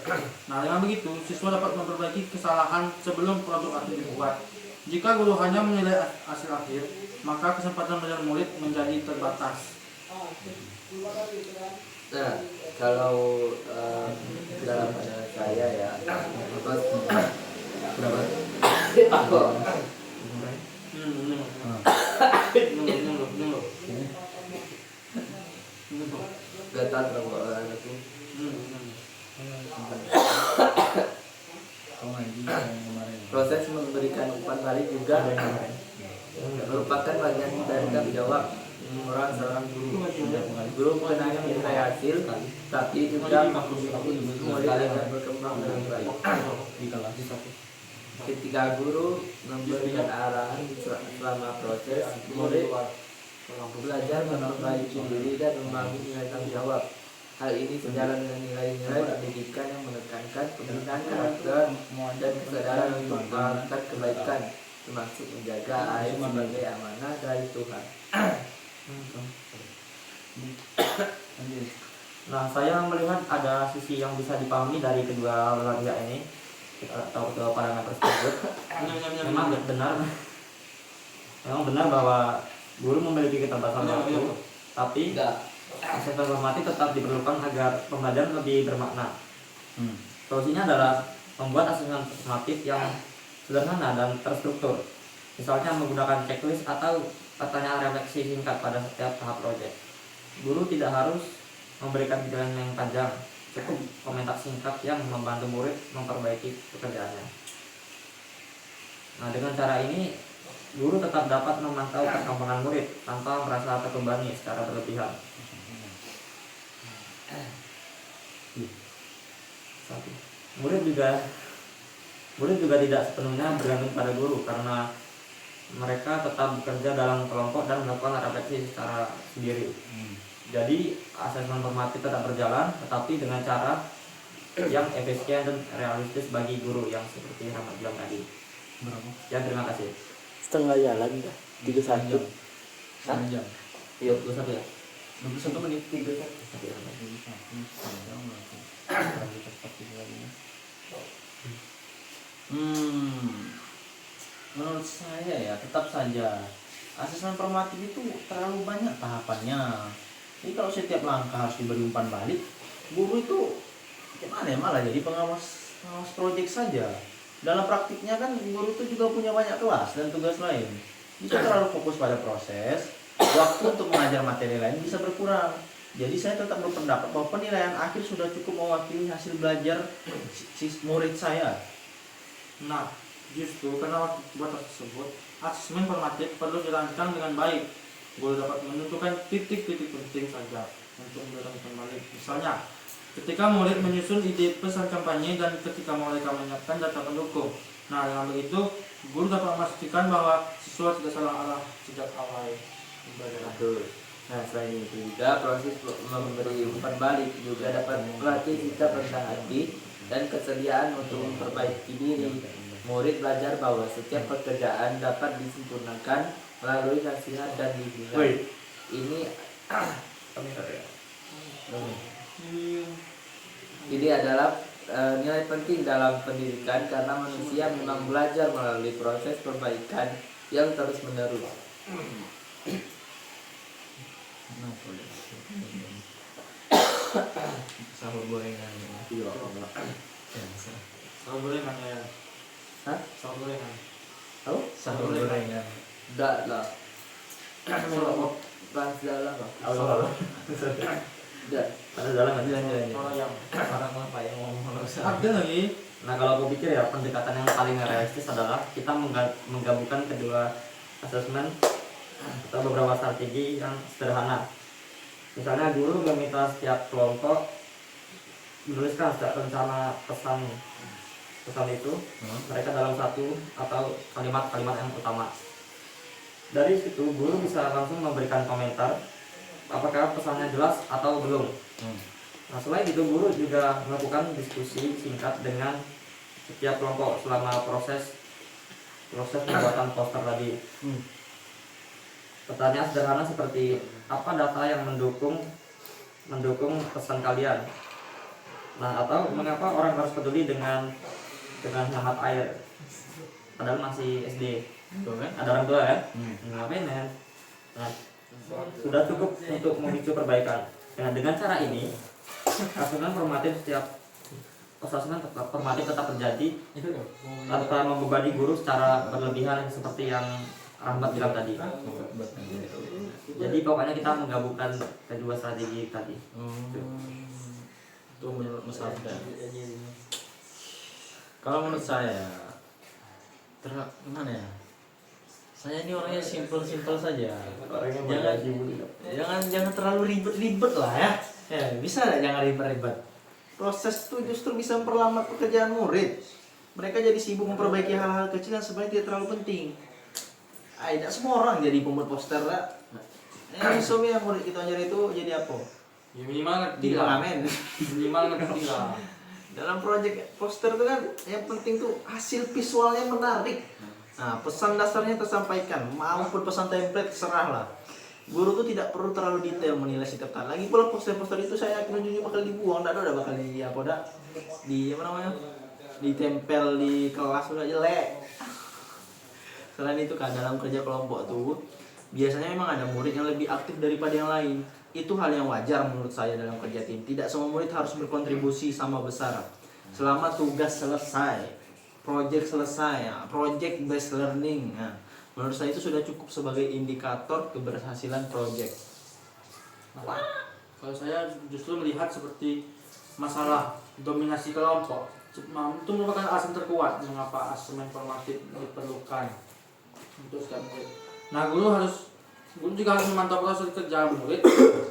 Nah, dengan begitu, siswa dapat memperbaiki kesalahan sebelum produk akhir dibuat. Jika guru hanya menilai hasil akhir, maka kesempatan belajar murid menjadi terbatas. Nah, kalau dalam pandangan saya ya, berapa? Gatal terbawa aku. Proses memberikan umpan balik juga merupakan bagian dari tanggung jawab seorang guru. Guru bukan hanya menilai hasil, tapi juga murid agar berkembang dengan baik. Ketika guru memberikan arahan selama proses, murid belajar memperbaiki diri dan membangun nilai tanggung jawab. Hal ini sejalan dengan nilai-nilai pendidikan yang menekankan pembinaan karakter dan kesadaran untuk melakukan kebaikan. termasuk menjaga air sebagai amanah dari Tuhan. Nah, saya melihat ada sisi yang bisa dipahami dari kedua belah pihak ini atau kedua pandangan tersebut. Memang benar bahwa guru memiliki keterbatasan waktu, tapi asesmen formatif tetap diperlukan agar pembelajaran lebih bermakna. Solusinya adalah membuat asesmen formatif yang sederhana dan terstruktur. Misalnya menggunakan checklist atau pertanyaan refleksi singkat pada setiap tahap proyek. Guru tidak harus memberikan penjelasan yang panjang, cukup komentar singkat yang membantu murid memperbaiki pekerjaannya. Nah, dengan cara ini guru tetap dapat memantau perkembangan murid tanpa merasa terbebani secara berlebihan. Murid juga tidak sepenuhnya bergantung pada guru karena mereka tetap bekerja dalam kelompok dan melakukan refleksi secara sendiri. Jadi asesmen formatif tetap berjalan, tetapi dengan cara yang efisien dan realistis bagi guru yang seperti Rahmat bilang tadi. Ya, terima kasih. Setengah jalan dah. 31. Setengah jam. Iya, 21 ya. 21 menit. 31. Menurut saya ya tetap saja asesmen formatif itu terlalu banyak tahapannya. Jadi kalau setiap langkah harus diberi umpan balik, guru itu gimana ya, malah jadi pengawas proyek saja. Dalam praktiknya kan guru itu juga punya banyak kelas dan tugas lain. Bisa terlalu fokus pada proses, waktu untuk mengajar materi lain bisa berkurang. Jadi saya tetap berpendapat bahwa penilaian akhir sudah cukup mewakili hasil belajar si murid saya. Nah, justru karena waktu terbatas tersebut, asesmen formatif perlu dirancang dengan baik. Guru dapat menentukan titik-titik penting saja untuk memberikan kembali. Misalnya, ketika murid menyusun ide pesan kampanye dan ketika mereka menyiapkan data pendukung. Nah, dengan begitu, guru dapat memastikan bahwa siswa tidak salah arah sejak awal pembelajaran. Nah, selain itu juga proses memberi umpan balik juga dapat melatih sikap rendah hati dan kesediaan untuk memperbaiki diri. Murid belajar bahwa setiap pekerjaan dapat disempurnakan melalui nasihat dan bimbingan. Ini adalah nilai penting dalam pendidikan karena manusia memang belajar melalui proses perbaikan yang terus menerus. Sahur gorengan. Kalau boleh mana ya? Hah? Kalau boleh kan? Tahu? Sahur gorengan. Enggak lah. Bahas dalam lah. Enggak. Ada dalam aja. Kalau yang Orang apa yang ngomong ada lagi. Nah, kalau aku pikir ya pendekatan yang paling realistis adalah kita menggabungkan kedua asesmen atau beberapa strategi yang sederhana. Misalnya guru meminta setiap kelompok menuliskan rencana pesan itu mereka dalam satu atau kalimat-kalimat yang utama. Dari situ guru bisa langsung memberikan komentar apakah pesannya jelas atau belum. Nah, selain itu guru juga melakukan diskusi singkat dengan setiap kelompok selama proses pembuatan poster tadi. Pertanyaan sederhana seperti apa data yang mendukung pesan kalian. Nah, atau mengapa orang harus peduli dengan hemat air padahal masih SD. Tuh kan? Ada orang tua kan? Ngapain ya? Nah, sudah cukup untuk memicu perbaikan. Dengan cara ini asesmen formatif tetap terjadi tanpa membebani guru secara berlebihan seperti yang Rahmat bilang tadi. Jadi pokoknya kita menggabungkan kedua strategi tadi. Itu menurut Mas Afdan. Kalau menurut saya, gimana ya? Saya ini orangnya simple saja. Jangan terlalu ribet lah ya. Ya bisa lah, jangan ribet-ribet. Proses itu justru bisa memperlambat pekerjaan murid. Mereka jadi sibuk memperbaiki hal-hal kecil yang sebenarnya tidak terlalu penting. Tidak semua orang jadi pembuat poster lah. Misalnya yang murid kita ajar itu jadi apa? Ya minimal ngerti Tidak lah. amin. Minimal ngerti lah. Dalam proyek poster itu kan yang penting tuh hasil visualnya menarik. Nah, pesan dasarnya tersampaikan, maupun pesan template terserahlah. Guru tuh tidak perlu terlalu detail menilai setiap tahun. Lagi pula poster-poster itu saya yakin ujungnya bakal dibuang, tidak ada bakal di apa dah, di apa namanya, ditempel di kelas udah jelek. Selain itu kan dalam kerja kelompok tuh biasanya memang ada murid yang lebih aktif daripada yang lain. Itu hal yang wajar menurut saya dalam kerja tim. Tidak semua murid harus berkontribusi sama besar. Selama tugas selesai, project selesai, ya, project based learning. Nah, menurut saya itu sudah cukup sebagai indikator keberhasilan project. Nah, kalau saya justru melihat seperti masalah dominasi kelompok. Itu merupakan alasan terkuat mengapa asesmen formatif diperlukan untuk setiap murid. Nah, guru juga harus memantau proses kerja murid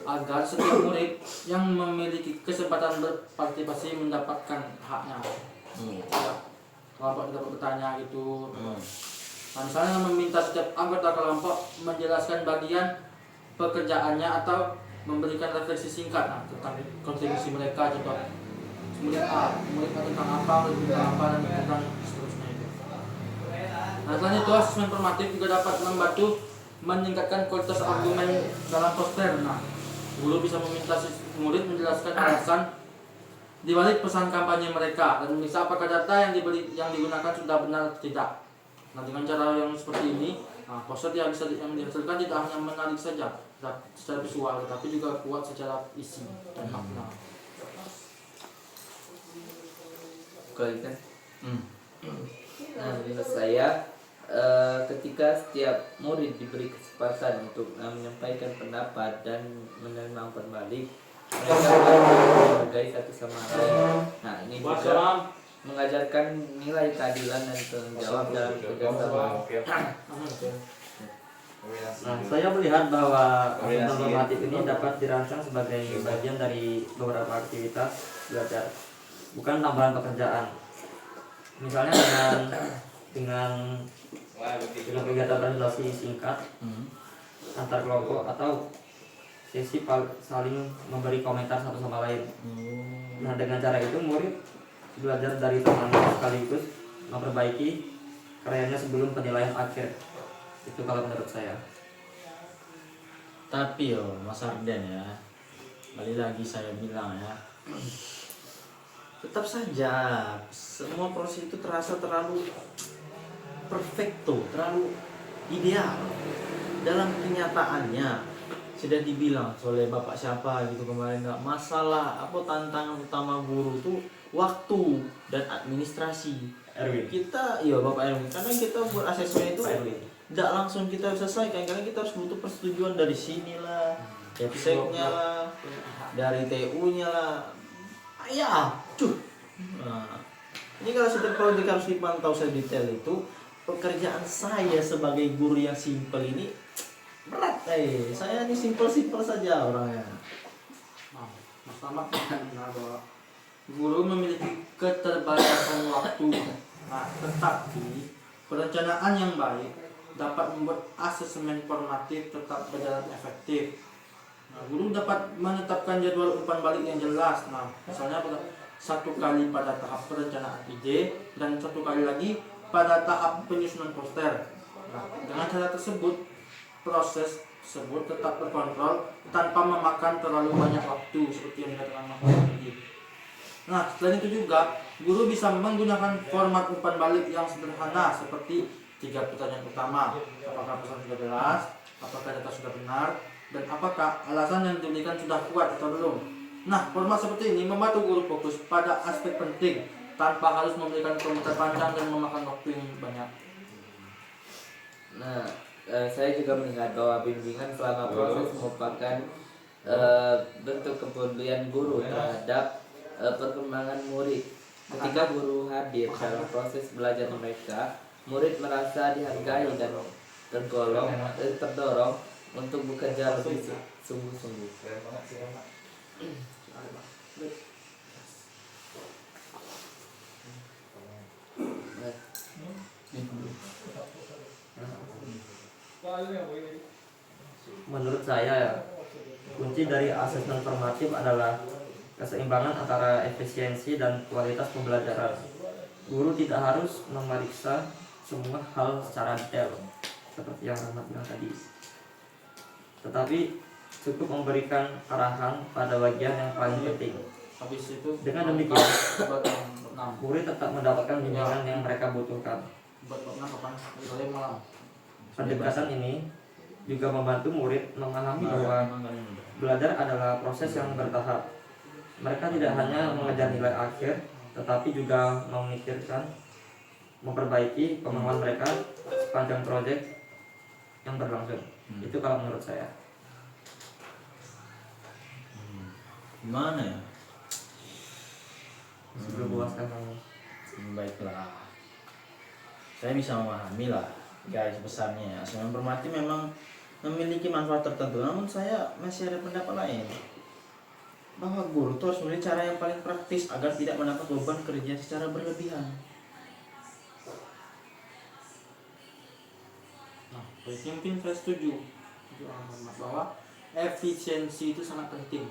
agar setiap murid yang memiliki kesempatan berpartisipasi mendapatkan haknya. Ya, kelompok dapat bertanya gitu. Nah, misalnya meminta setiap anggota kelompok menjelaskan bagian pekerjaannya atau memberikan refleksi singkat tentang kontribusi mereka, contoh murid tentang apa, dan tentang seterusnya itu. Nah, selain itu asesmen formatif juga dapat membantu meningkatkan kualitas argumen dalam poster. Nah, guru bisa meminta murid menjelaskan alasan di balik pesan kampanye mereka dan memeriksa apakah data yang digunakan sudah benar atau tidak. Nah, dengan cara yang seperti ini, poster yang dihasilkan tidak hanya menarik saja secara visual, tetapi juga kuat secara isi dan makna. Kan? Nah, menurut saya ketika setiap murid diberi kesempatan untuk menyampaikan pendapat dan menerima umpan balik, mereka akan menghargai satu sama lain. Nah, ini juga mengajarkan nilai keadilan dan tanggung jawab dalam kerjasama. Nah, saya melihat bahwa asesmen formatif ini dapat dirancang sebagai bagian dari beberapa aktivitas belajar, bukan tambahan pekerjaan. Misalnya dengan kegiatan presentasi singkat antar kelompok atau sesi saling memberi komentar satu sama lain. Nah, dengan cara itu murid belajar dari temannya sekaligus memperbaiki karyanya sebelum penilaian akhir. Itu kalau menurut saya. Tapi Mas Arden ya, kali lagi saya bilang ya, tetap saja semua proses itu terasa terlalu perfecto, terlalu ideal. Dalam kenyataannya sudah dibilang oleh Bapak siapa gitu kemarin, nggak masalah apa tantangan utama guru tuh waktu dan administrasi. Erwin. Kita, iya Bapak Erwin, karena kita buat asesmen itu nggak langsung kita selesaikan, karena kita harus butuh persetujuan dari sini lah, website-nya lah, dari TU-nya lah. Nah, ini kalau setiap proyek harus dipantau sedetail itu, pekerjaan saya sebagai guru yang simpel ini berat. Saya ini simpel saja orangnya. Nah, Mas Tamak bahwa guru memiliki keterbatasan waktu. Nah, tetapi perencanaan yang baik dapat membuat asesmen formatif tetap berjalan efektif. Nah, guru dapat menetapkan jadwal umpan balik yang jelas. Nah, misalnya satu kali pada tahap perencanaan ide dan satu kali lagi pada tahap penyusunan poster. Nah, dengan cara tersebut proses tersebut tetap terkontrol tanpa memakan terlalu banyak waktu seperti yang dikatakan Mas tadi. Nah, selain itu juga guru bisa menggunakan format umpan balik yang sederhana seperti 3 pertanyaan utama. Apakah pesan sudah jelas? Apakah data sudah benar? Dan apakah alasan yang diberikan sudah kuat atau belum? Nah, format seperti ini membantu guru fokus pada aspek penting tanpa harus memberikan komentar panjang dan memakan waktu yang banyak. Nah, saya juga melihat bahwa bimbingan selama proses merupakan bentuk kepedulian guru terhadap perkembangan murid. Ketika guru hadir dalam proses belajar mereka, murid merasa dihargai dan terdorong untuk bekerja lebih sungguh-sungguh. Menurut saya ya, kunci dari asesmen formatif adalah keseimbangan antara efisiensi dan kualitas pembelajaran. Guru tidak harus memeriksa semua hal secara detail seperti yang Rahmat bilang tadi, tetapi cukup memberikan arahan pada bagian yang paling penting. Habis itu Dengan demikian, buat bab 6. murid tetap mendapatkan bimbingan yang mereka butuhkan. Buat bab 6 kapan? Boleh malam. Pendekatan ini juga membantu murid memahami bahwa belajar adalah proses yang bertahap. Mereka tidak hanya mengejar nilai akhir, tetapi juga memikirkan, memperbaiki pemahaman mereka sepanjang proyek yang berlangsung. Itu kalau menurut saya. Gimana ya? Sebelum puaskan kamu. Baiklah, saya bisa memahami lah garis besarnya. Asesmen formatif memang memiliki manfaat tertentu, namun saya masih ada pendapat lain bahwa guru itu harus memilih cara yang paling praktis agar tidak mendapat beban kerja secara berlebihan. Nah, mungkin saya setuju bahwa efisiensi itu sangat penting.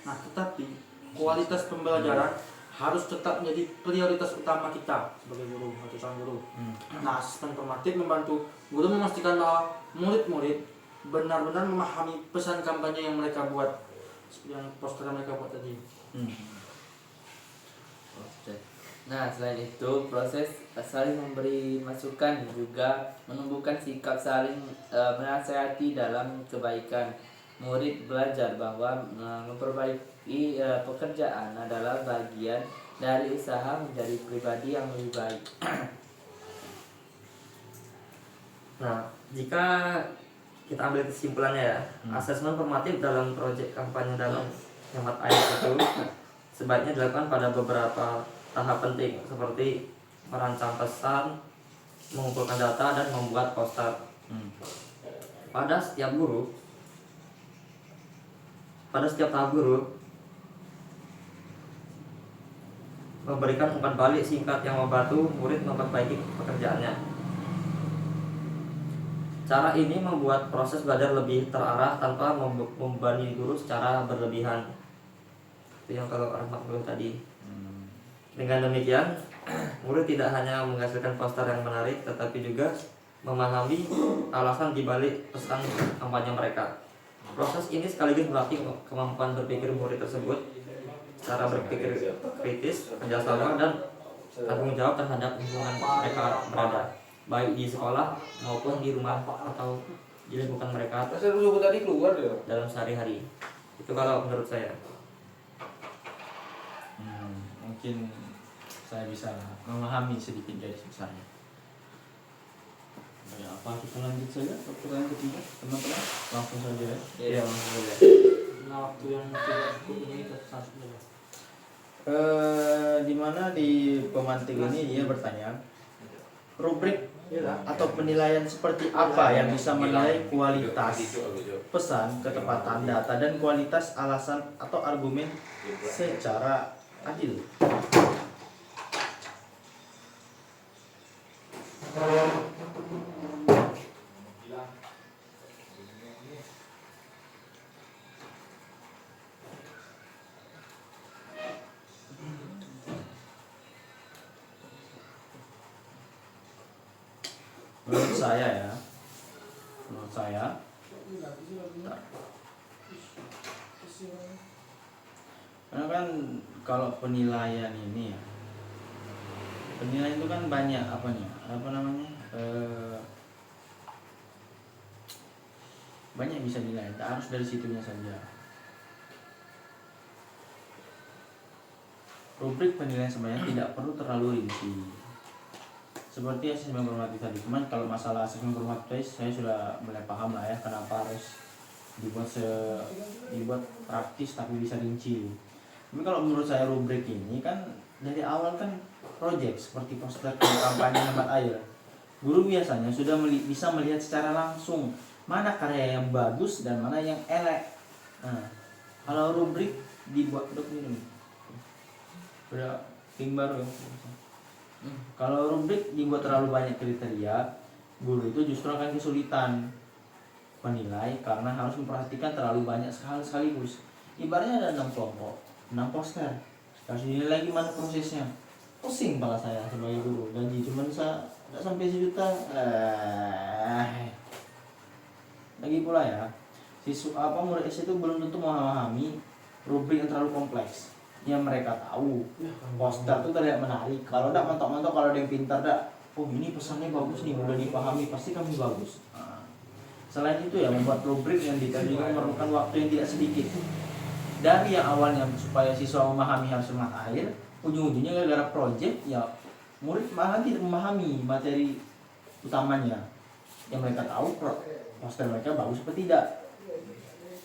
Nah, tetapi kualitas pembelajaran harus tetap menjadi prioritas utama kita sebagai guru atau calon guru. Nah, asesmen formatif membantu guru memastikan bahwa murid-murid benar-benar memahami pesan kampanye yang mereka buat, seperti yang poster yang mereka buat tadi. Nah, selain itu proses saling memberi masukan juga menumbuhkan sikap saling menasihati dalam kebaikan. Murid belajar bahwa memperbaiki pekerjaan adalah bagian dari usaha menjadi pribadi yang lebih baik. Nah, jika kita ambil kesimpulannya ya, asesmen formatif dalam proyek kampanye dalam hemat air itu sebaiknya dilakukan pada beberapa tahap penting seperti merancang pesan, mengumpulkan data, dan membuat poster. Pada setiap tahap guru memberikan umpan balik singkat yang membantu murid memperbaiki pekerjaannya. Cara ini membuat proses belajar lebih terarah tanpa membebani guru secara berlebihan. Itu yang kalau Rahmat bilang tadi. Dengan demikian, murid tidak hanya menghasilkan poster yang menarik, tetapi juga memahami alasan dibalik pesan kampanye mereka. Proses ini sekaligus melatih kemampuan berpikir murid tersebut, cara berpikir kritis, kerjasama, dan tanggung jawab terhadap lingkungan mereka berada, baik di sekolah maupun di rumah atau di lingkungan mereka tadi keluar ya. dalam sehari-hari. Itu kalau menurut saya. Mungkin saya bisa memahami sedikit garis besarnya. Ya, apa kita lanjut saja ke pertanyaan ketiga, teman-teman? Langsung saja ya. Iya. Nah, waktu yang tidak cukup ini kita langsung saja. Di mana di pemantik ini dia bertanya, rubrik atau penilaian seperti apa yang bisa menilai kualitas pesan, ketepatan data, dan kualitas alasan atau argumen secara adil? Menurut saya karena kan kalau penilaian ini ya, penilaian itu kan banyak banyak bisa dinilai, tak harus dari situnya saja. Rubrik penilaian sebenarnya tidak perlu terlalu rinci seperti asesmen formatif tadi. Cuman kalau masalah asesmen formatif saya sudah mulai paham lah ya, kenapa harus dibuat praktis tapi bisa rinci. Tapi kalau menurut saya rubrik ini kan dari awal kan proyek seperti poster kampanye hemat air. Guru biasanya sudah bisa melihat secara langsung mana karya yang bagus dan mana yang elek. Nah, kalau rubrik dibuat ini udah ping baru ya. Kalau rubrik dibuat terlalu banyak kriteria, guru itu justru akan kesulitan menilai karena harus memperhatikan terlalu banyak hal sekaligus. Ibaratnya ada 6 kelompok, 6 poster. Harus dinilai gimana prosesnya. Pusing kepala saya sebagai guru, gaji cuma bisa nggak sampai sejuta. Lagi pula ya, murid SD itu belum tentu memahami rubrik yang terlalu kompleks. Yang mereka tahu poster itu terlihat menarik. Kalau tidak mentok-mentok, kalau ada yang pintar dak, oh ini pesannya bagus nih, mudah dipahami, pasti kami bagus. Selain itu ya, membuat rubrik yang detail juga memerlukan waktu yang tidak sedikit. Dari yang awalnya supaya siswa memahami harus mata air, ujung-ujungnya gara-gara project ya murid malah tidak memahami materi utamanya. Yang mereka tahu poster mereka bagus atau tidak.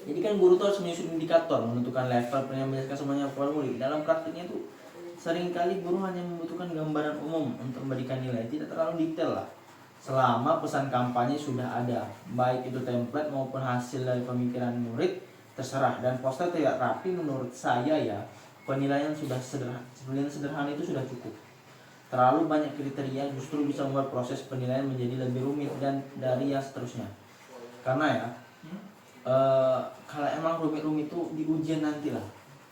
Jadi kan guru tuh harus menyusun indikator, menentukan level yang menjelaskan semuanya kepada murid. Dalam praktiknya tuh seringkali guru hanya membutuhkan gambaran umum untuk memberikan nilai, tidak terlalu detail lah. Selama pesan kampanye sudah ada, baik itu template maupun hasil dari pemikiran murid, terserah. Dan poster tidak rapi menurut saya ya, penilaian sederhana itu sudah cukup. Terlalu banyak kriteria justru bisa membuat proses penilaian menjadi lebih rumit dan dari yang seterusnya. Karena ya, kalau emang rumit-rumit itu di ujian nanti lah.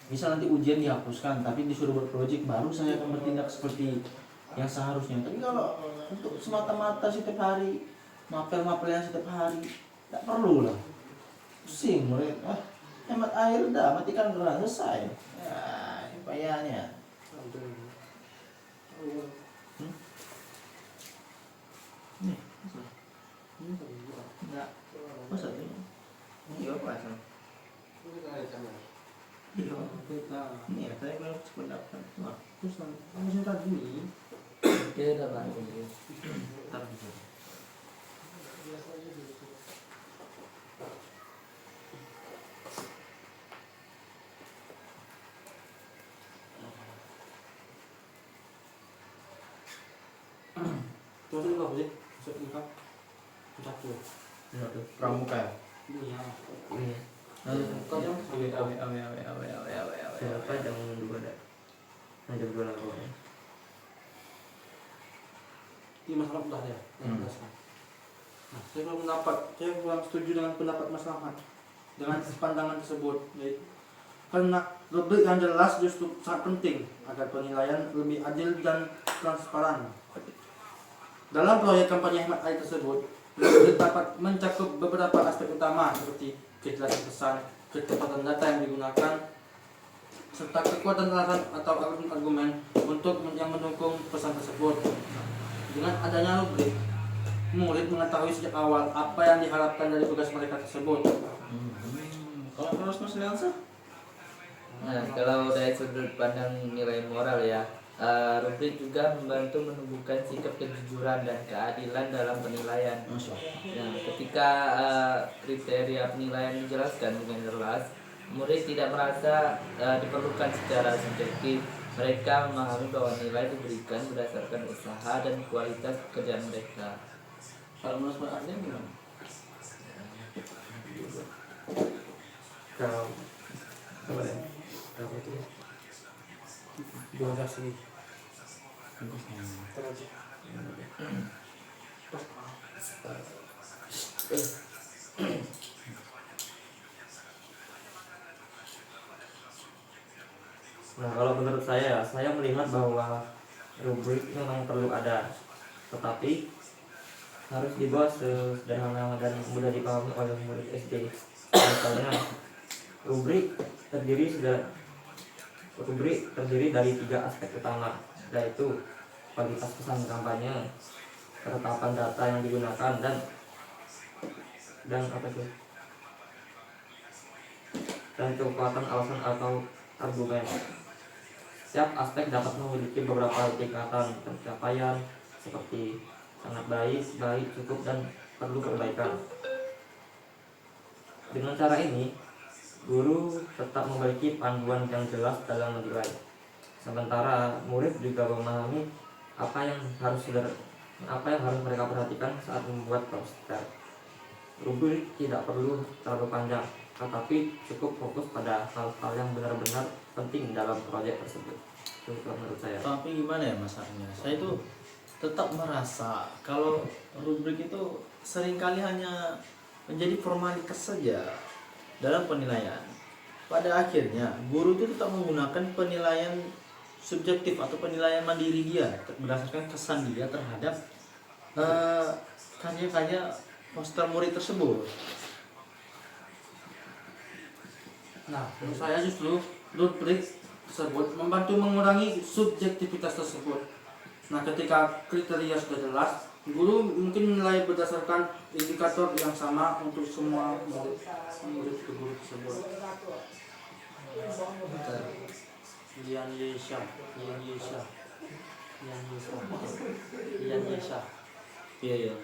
Bisa nanti ujian dihapuskan, tapi disuruh buat project baru saya akan bertindak seperti yang seharusnya. Tapi kalau untuk semata-mata setiap hari mapel-mapel yang setiap hari, tak perlu lah. Pusing murid. Hemat air udah, matikan keran, selesai. Ya, payahnya. Nih, enggak. Masa ini? Iya, apa asal? Iya, ini ya, saya kalau sependapat. Wah, terus kamu tadi ini. Ya udah Pak. Ntar bisa. Terus itu apa sih? Masuk muka. Satu. Pramuka ya? Iya. Iya. Kau yang Siapa jam 2 dah? Jam 2 lah pokoknya. Ini masalah udah ya. Nah, saya kurang setuju dengan pendapat Mas Rahmat dengan pandangan tersebut. Karena rubrik yang jelas justru sangat penting agar penilaian lebih adil dan transparan. Dalam proyek kampanye hemat air tersebut, rubrik dapat mencakup beberapa aspek utama seperti kejelasan pesan, kecepatan data yang digunakan, serta kekuatan alasan atau argumen untuk yang mendukung pesan tersebut. Dengan adanya rubrik, murid mengetahui sejak awal apa yang diharapkan dari tugas mereka tersebut. Kalau terus Mas Liansa? Nah, kalau dari sudut pandang nilai moral ya, rubrik juga membantu menumbuhkan sikap kejujuran dan keadilan dalam penilaian. Nah, ketika kriteria penilaian dijelaskan dengan jelas, murid tidak merasa diperlukan secara subjektif. Mereka memahami bahwa nilai diberikan berdasarkan usaha dan kualitas pekerjaan mereka. Kalau menurut Mas Arden gimana? Kalau apa ya? Berapa itu? 12 ini. Nah, kalau menurut saya melihat bahwa rubrik memang perlu ada, tetapi harus dibuat sederhana dan mudah dipahami oleh murid SD. Misalnya, rubrik terdiri dari 3 aspek utama, yaitu kualitas pesan kampanye, ketetapan data yang digunakan, dan apa itu? Dan kekuatan alasan atau argumen. Setiap aspek dapat memiliki beberapa tingkatan pencapaian seperti sangat baik, cukup, dan perlu perbaikan. Dengan cara ini, guru tetap memiliki panduan yang jelas dalam menilai. Sementara murid juga memahami apa yang harus mereka perhatikan saat membuat poster. Rubrik tidak perlu terlalu panjang, tetapi cukup fokus pada hal-hal yang benar-benar penting dalam proyek tersebut. Itu menurut saya. Tapi gimana ya Mas Arden? Saya itu tetap merasa kalau rubrik itu seringkali hanya menjadi formalitas saja dalam penilaian. Pada akhirnya, guru itu tetap menggunakan penilaian subjektif atau penilaian mandiri dia berdasarkan kesan dia terhadap karya-karya poster murid tersebut. Nah, menurut saya justru rubrik tersebut membantu mengurangi subjektivitas tersebut. Nah, ketika kriteria sudah jelas, guru mungkin menilai berdasarkan indikator yang sama untuk semua murid ke guru tersebut. Ian Yesha. Iya, iya.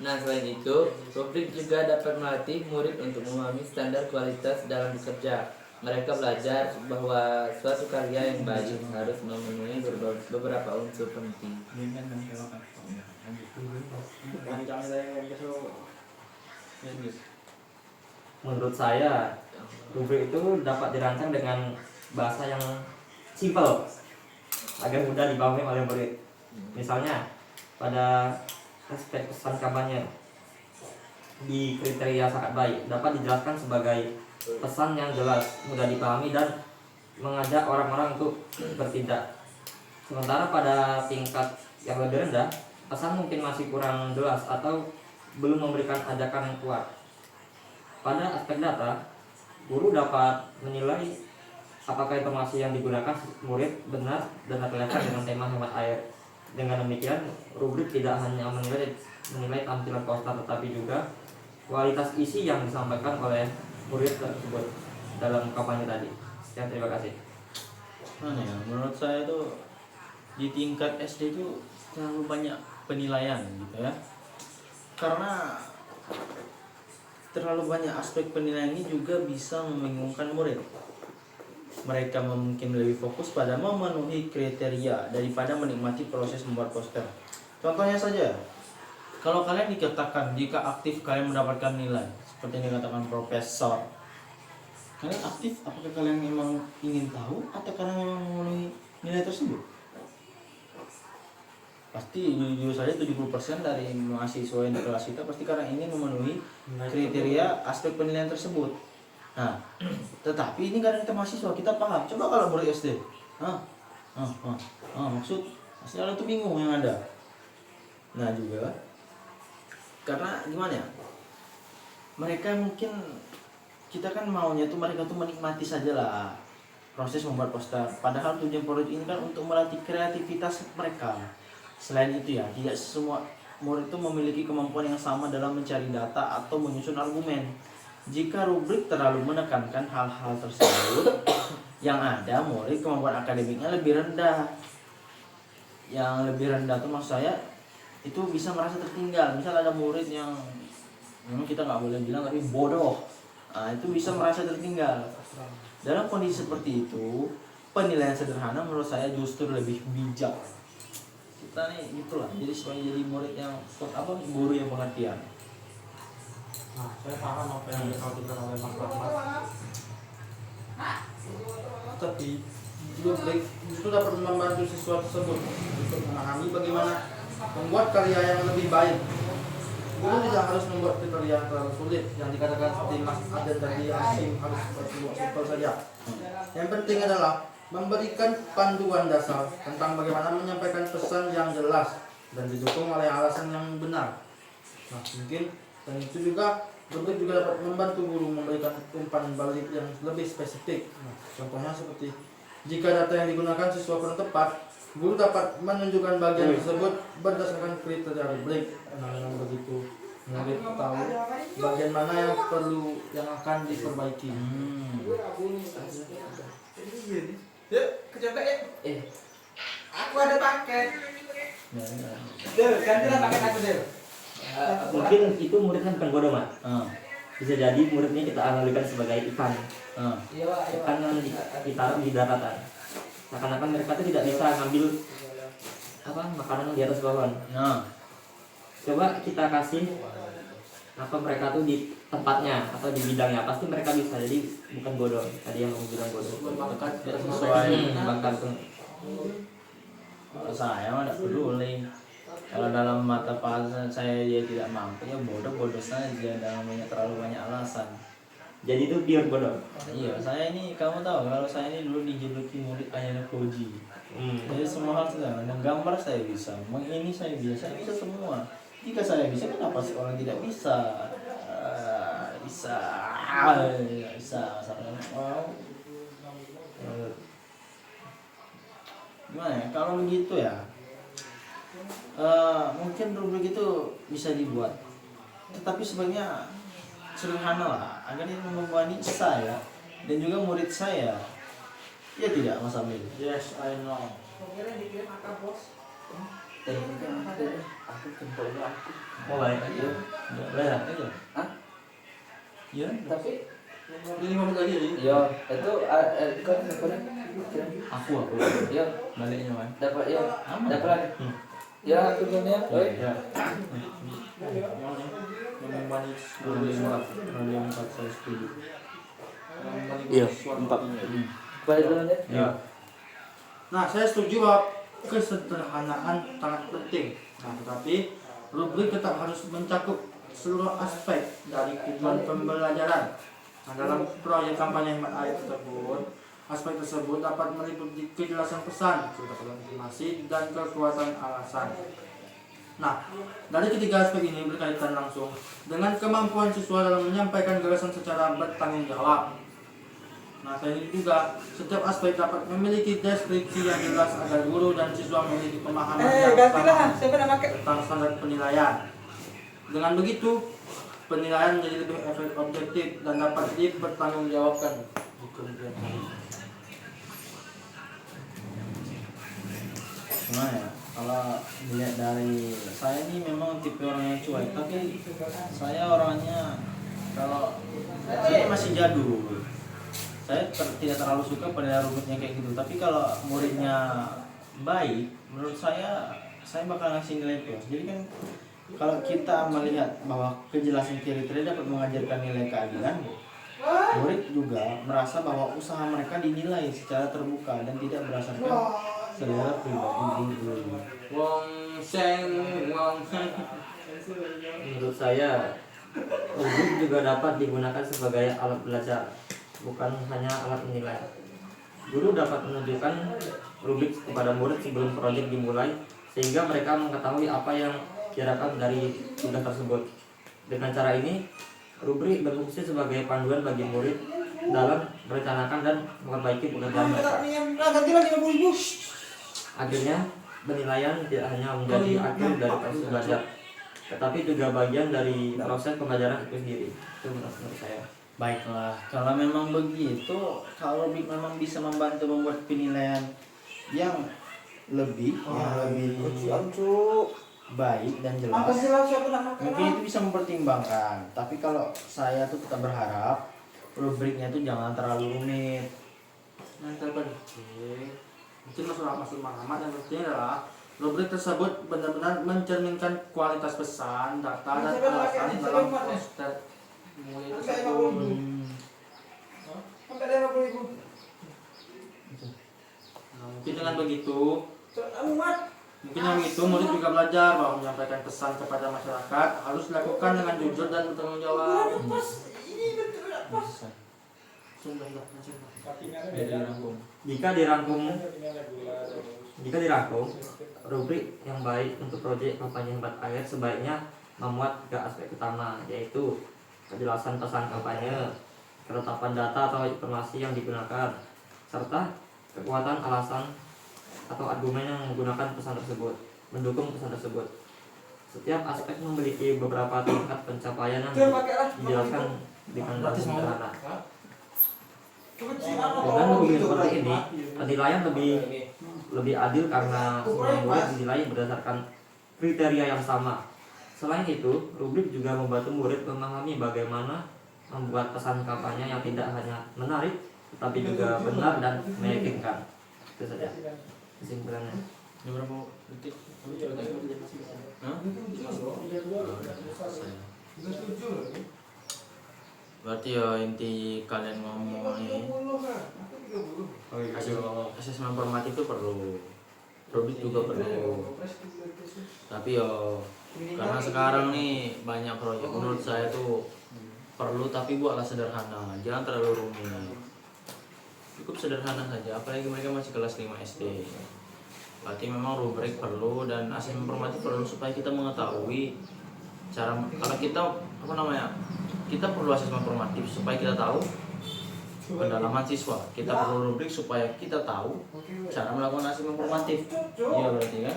Nah, selain itu, rubrik juga dapat melatih murid untuk memahami standar kualitas dalam bekerja. Mereka belajar bahwa suatu karya yang baik harus memenuhi beberapa unsur penting. Menurut saya, rubrik itu dapat dirancang dengan bahasa yang simpel agar mudah dipahami oleh murid. Misalnya, pada aspek pesan kampanye di kriteria sangat baik dapat dijelaskan sebagai pesan yang jelas, mudah dipahami dan mengajak orang-orang untuk bertindak. Sementara pada tingkat yang lebih rendah, pesan mungkin masih kurang jelas atau belum memberikan ajakan yang kuat. Pada aspek data, guru dapat menilai apakah informasi yang digunakan murid benar dan relevan dengan tema hemat air. Dengan demikian, rubrik tidak hanya menilai tampilan poster tetapi juga kualitas isi yang disampaikan oleh murid tersebut dalam kampanye tadi. Sekian, terima kasih. Mana ya? Menurut saya tuh di tingkat SD itu terlalu banyak penilaian gitu ya. Karena terlalu banyak aspek penilaian ini juga bisa membingungkan murid. Mereka mungkin lebih fokus pada memenuhi kriteria daripada menikmati proses membuat poster. Contohnya saja, kalau kalian dikatakan jika aktif kalian mendapatkan nilai, seperti yang dikatakan profesor. Kalian aktif, apakah kalian memang ingin tahu atau karena memang memenuhi nilai tersebut? Pasti jujur saja 70% dari mahasiswa yang di kelas kita pasti karena ingin memenuhi kriteria aspek penilaian tersebut. Nah, tetapi ini karena kita mahasiswa, kita paham. Coba kalau murid SD, maksud pasti kalian tuh bingung yang ada. Nah juga, karena gimana ya? Mereka mungkin kita kan maunya tuh mereka tuh menikmati saja lah proses membuat poster. Padahal tujuan proyek ini kan untuk melatih kreativitas mereka. Selain itu ya, tidak semua murid itu memiliki kemampuan yang sama dalam mencari data atau menyusun argumen. Jika rubrik terlalu menekankan hal-hal tersebut, yang ada murid kemampuan akademiknya lebih rendah. Yang lebih rendah tuh maksud saya itu bisa merasa tertinggal. Misal ada murid yang memang kita nggak boleh bilang tapi bodoh, nah, itu bisa merasa tertinggal. Dalam kondisi seperti itu, penilaian sederhana menurut saya justru lebih bijak. Kita nih gitulah, jadi supaya jadi murid yang guru yang pengertian. Nah, saya paham apa yang disampaikan oleh Mas Rahmat. Tapi rubrik justru dapat membantu siswa tersebut untuk memahami bagaimana membuat karya yang lebih baik. Guru tidak harus membuat kriteria yang terlalu sulit, yang dikatakan seperti Mas Aden tadi harus simpel saja. Yang penting adalah memberikan panduan dasar tentang bagaimana menyampaikan pesan yang jelas dan didukung oleh alasan yang benar. Nah, mungkin dan itu juga rubrik juga dapat membantu guru memberikan umpan balik yang lebih spesifik. Nah, contohnya seperti jika data yang digunakan siswa kurang tepat, guru dapat menunjukkan bagian tersebut berdasarkan kriteria rubrik. Nah, dengan begitu murid tahu bagian mana yang perlu yang akan diperbaiki. Yuk, kecoba ya. Aku ada paket. Del, gantilah paket aku, Del. Mungkin itu murid kan bukan bodoh, Mak. Bisa jadi muridnya kita analogikan sebagai ikan. Ikan yang ditaruh di daratan. Seakan-akan mereka itu tidak bisa ngambil makanan di atas pohon. Coba kita kasih mereka tuh di tempatnya atau di bidangnya, pasti mereka bisa. Jadi bukan bodoh. Tadi yang bilang bodoh. Bakat tidak sesuai. Bakat tuh. Kalau saya mah tidak peduli. Kalau dalam mata pelajaran saya dia tidak mampu, ya bodoh saja, jangan terlalu banyak alasan. Jadi itu pure bodoh. Iya, saya ini kamu tahu kalau saya ini dulu dijuluki murid Ayana Koji. Jadi semua hal saya, menggambar saya bisa, ini saya bisa semua. Jika saya bisa, kenapa sih orang tidak bisa? Bisa, wow. Gimana ya? Kalau begitu ya, mungkin rubrik itu bisa dibuat, tetapi sebenarnya sederhana lah, agar ini membebani saya dan juga murid saya. Ya tidak, Mas Amil? Yes, I know. Aku jempolnya aku. Oh baik. Iya. Boleh lah. Hah? Iya. Tapi Ini 5 menit lagi ya. yo itu kan sebenarnya Aku. ya Baliknya kan. dapat ya Aman. dapat lagi. Ya aku dunia. Ya. Yang manis. Roda 4 saya setuju. Iya, 4. Balik dulu ya. Ya. Nah, saya setuju bahwa kesederhanaan sangat penting. Nah, tetapi rubrik tetap harus mencakup seluruh aspek dari tujuan pembelajaran. Nah, dalam proyek kampanye hemat air tersebut, aspek tersebut dapat meliputi kejelasan pesan, kekuatan informasi, dan kekuatan alasan. Nah, dari ketiga aspek ini berkaitan langsung dengan kemampuan siswa dalam menyampaikan gagasan secara bertanggung jawab. Nah, selain itu juga setiap aspek dapat memiliki deskripsi yang jelas agar guru dan siswa memiliki pemahaman yang sama tentang standar penilaian. Dengan begitu, penilaian menjadi lebih objektif dan dapat dipertanggungjawabkan di kemudian hari. Gimana ya? Kalau dilihat dari saya ini memang tipe orang yang cuek, tapi saya orangnya kalau saya masih jadul. Saya tidak terlalu suka penilaian rumitnya kayak gitu. Tapi kalau muridnya baik, menurut saya bakal ngasih nilai plus. Jadi kan kalau kita melihat bahwa kejelasan kriteria dapat mengajarkan nilai keadilan, murid juga merasa bahwa usaha mereka dinilai secara terbuka dan tidak berdasarkan selera pribadi guru. Wong seng. Menurut saya, rubrik juga dapat digunakan sebagai alat belajar, bukan hanya alat menilai. Guru dapat menunjukkan rubrik kepada murid sebelum proyek dimulai, sehingga mereka mengetahui apa yang diharapkan dari tugas tersebut. Dengan cara ini, rubrik berfungsi sebagai panduan bagi murid dalam merencanakan dan memperbaiki pekerjaan mereka. Akhirnya, penilaian tidak hanya menjadi akhir dari proses belajar, tetapi juga bagian dari proses pembelajaran itu sendiri. Itu menurut saya. Baiklah, kalau memang begitu, kalau rubrik memang bisa membantu membuat penilaian yang lebih baik dan jelas, mungkin itu bisa mempertimbangkan. Tapi kalau saya tuh tetap berharap rubriknya itu jangan terlalu rumit. Yang terpenting, mungkin maksud Muhammad yang penting adalah rubrik tersebut benar-benar mencerminkan kualitas pesan, data, dan alasan dalam proses mulai tersebut. Nah, mungkin dengan begitu, murid juga belajar bahwa menyampaikan pesan kepada masyarakat harus dilakukan dengan jujur dan bertanggung jawab. Jika dirangkum, rubrik yang baik untuk proyek kampanye hemat air sebaiknya memuat 3 aspek utama, yaitu kejelasan pesan kampanye, ketetapan data atau informasi yang digunakan, serta kekuatan alasan atau argumen yang menggunakan pesan tersebut, mendukung pesan tersebut. Setiap aspek memiliki beberapa tingkat pencapaian yang dijelaskan dengan sederhana. Dengan rubrik seperti ini, penilaian lebih adil karena semua murid dinilai berdasarkan kriteria yang sama. Selain itu, rubrik juga membantu murid memahami bagaimana membuat pesan kampanye yang tidak hanya menarik, tetapi juga benar dan meyakinkan. Itu saja kesimpulannya. Berapa detik? Berarti ya inti kalian ngomong ini asesmen formatif itu perlu, rubrik juga perlu. Tapi yo karena sekarang nih banyak proyek, menurut saya tuh perlu, tapi buatlah sederhana, jangan terlalu rumit, cukup sederhana saja, apalagi mereka masih kelas 5 SD. Berarti memang rubrik perlu dan asesmen formatif perlu supaya kita mengetahui cara, kalau kita kita perlu asesmen formatif supaya kita tahu pendalaman siswa, kita perlu rubrik supaya kita tahu cara melakukan asesmen formatif. Iya berarti kan?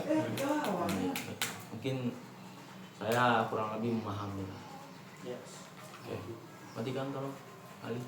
Mungkin saya kurang lebih memahami. Oke, matikan tolong Ali.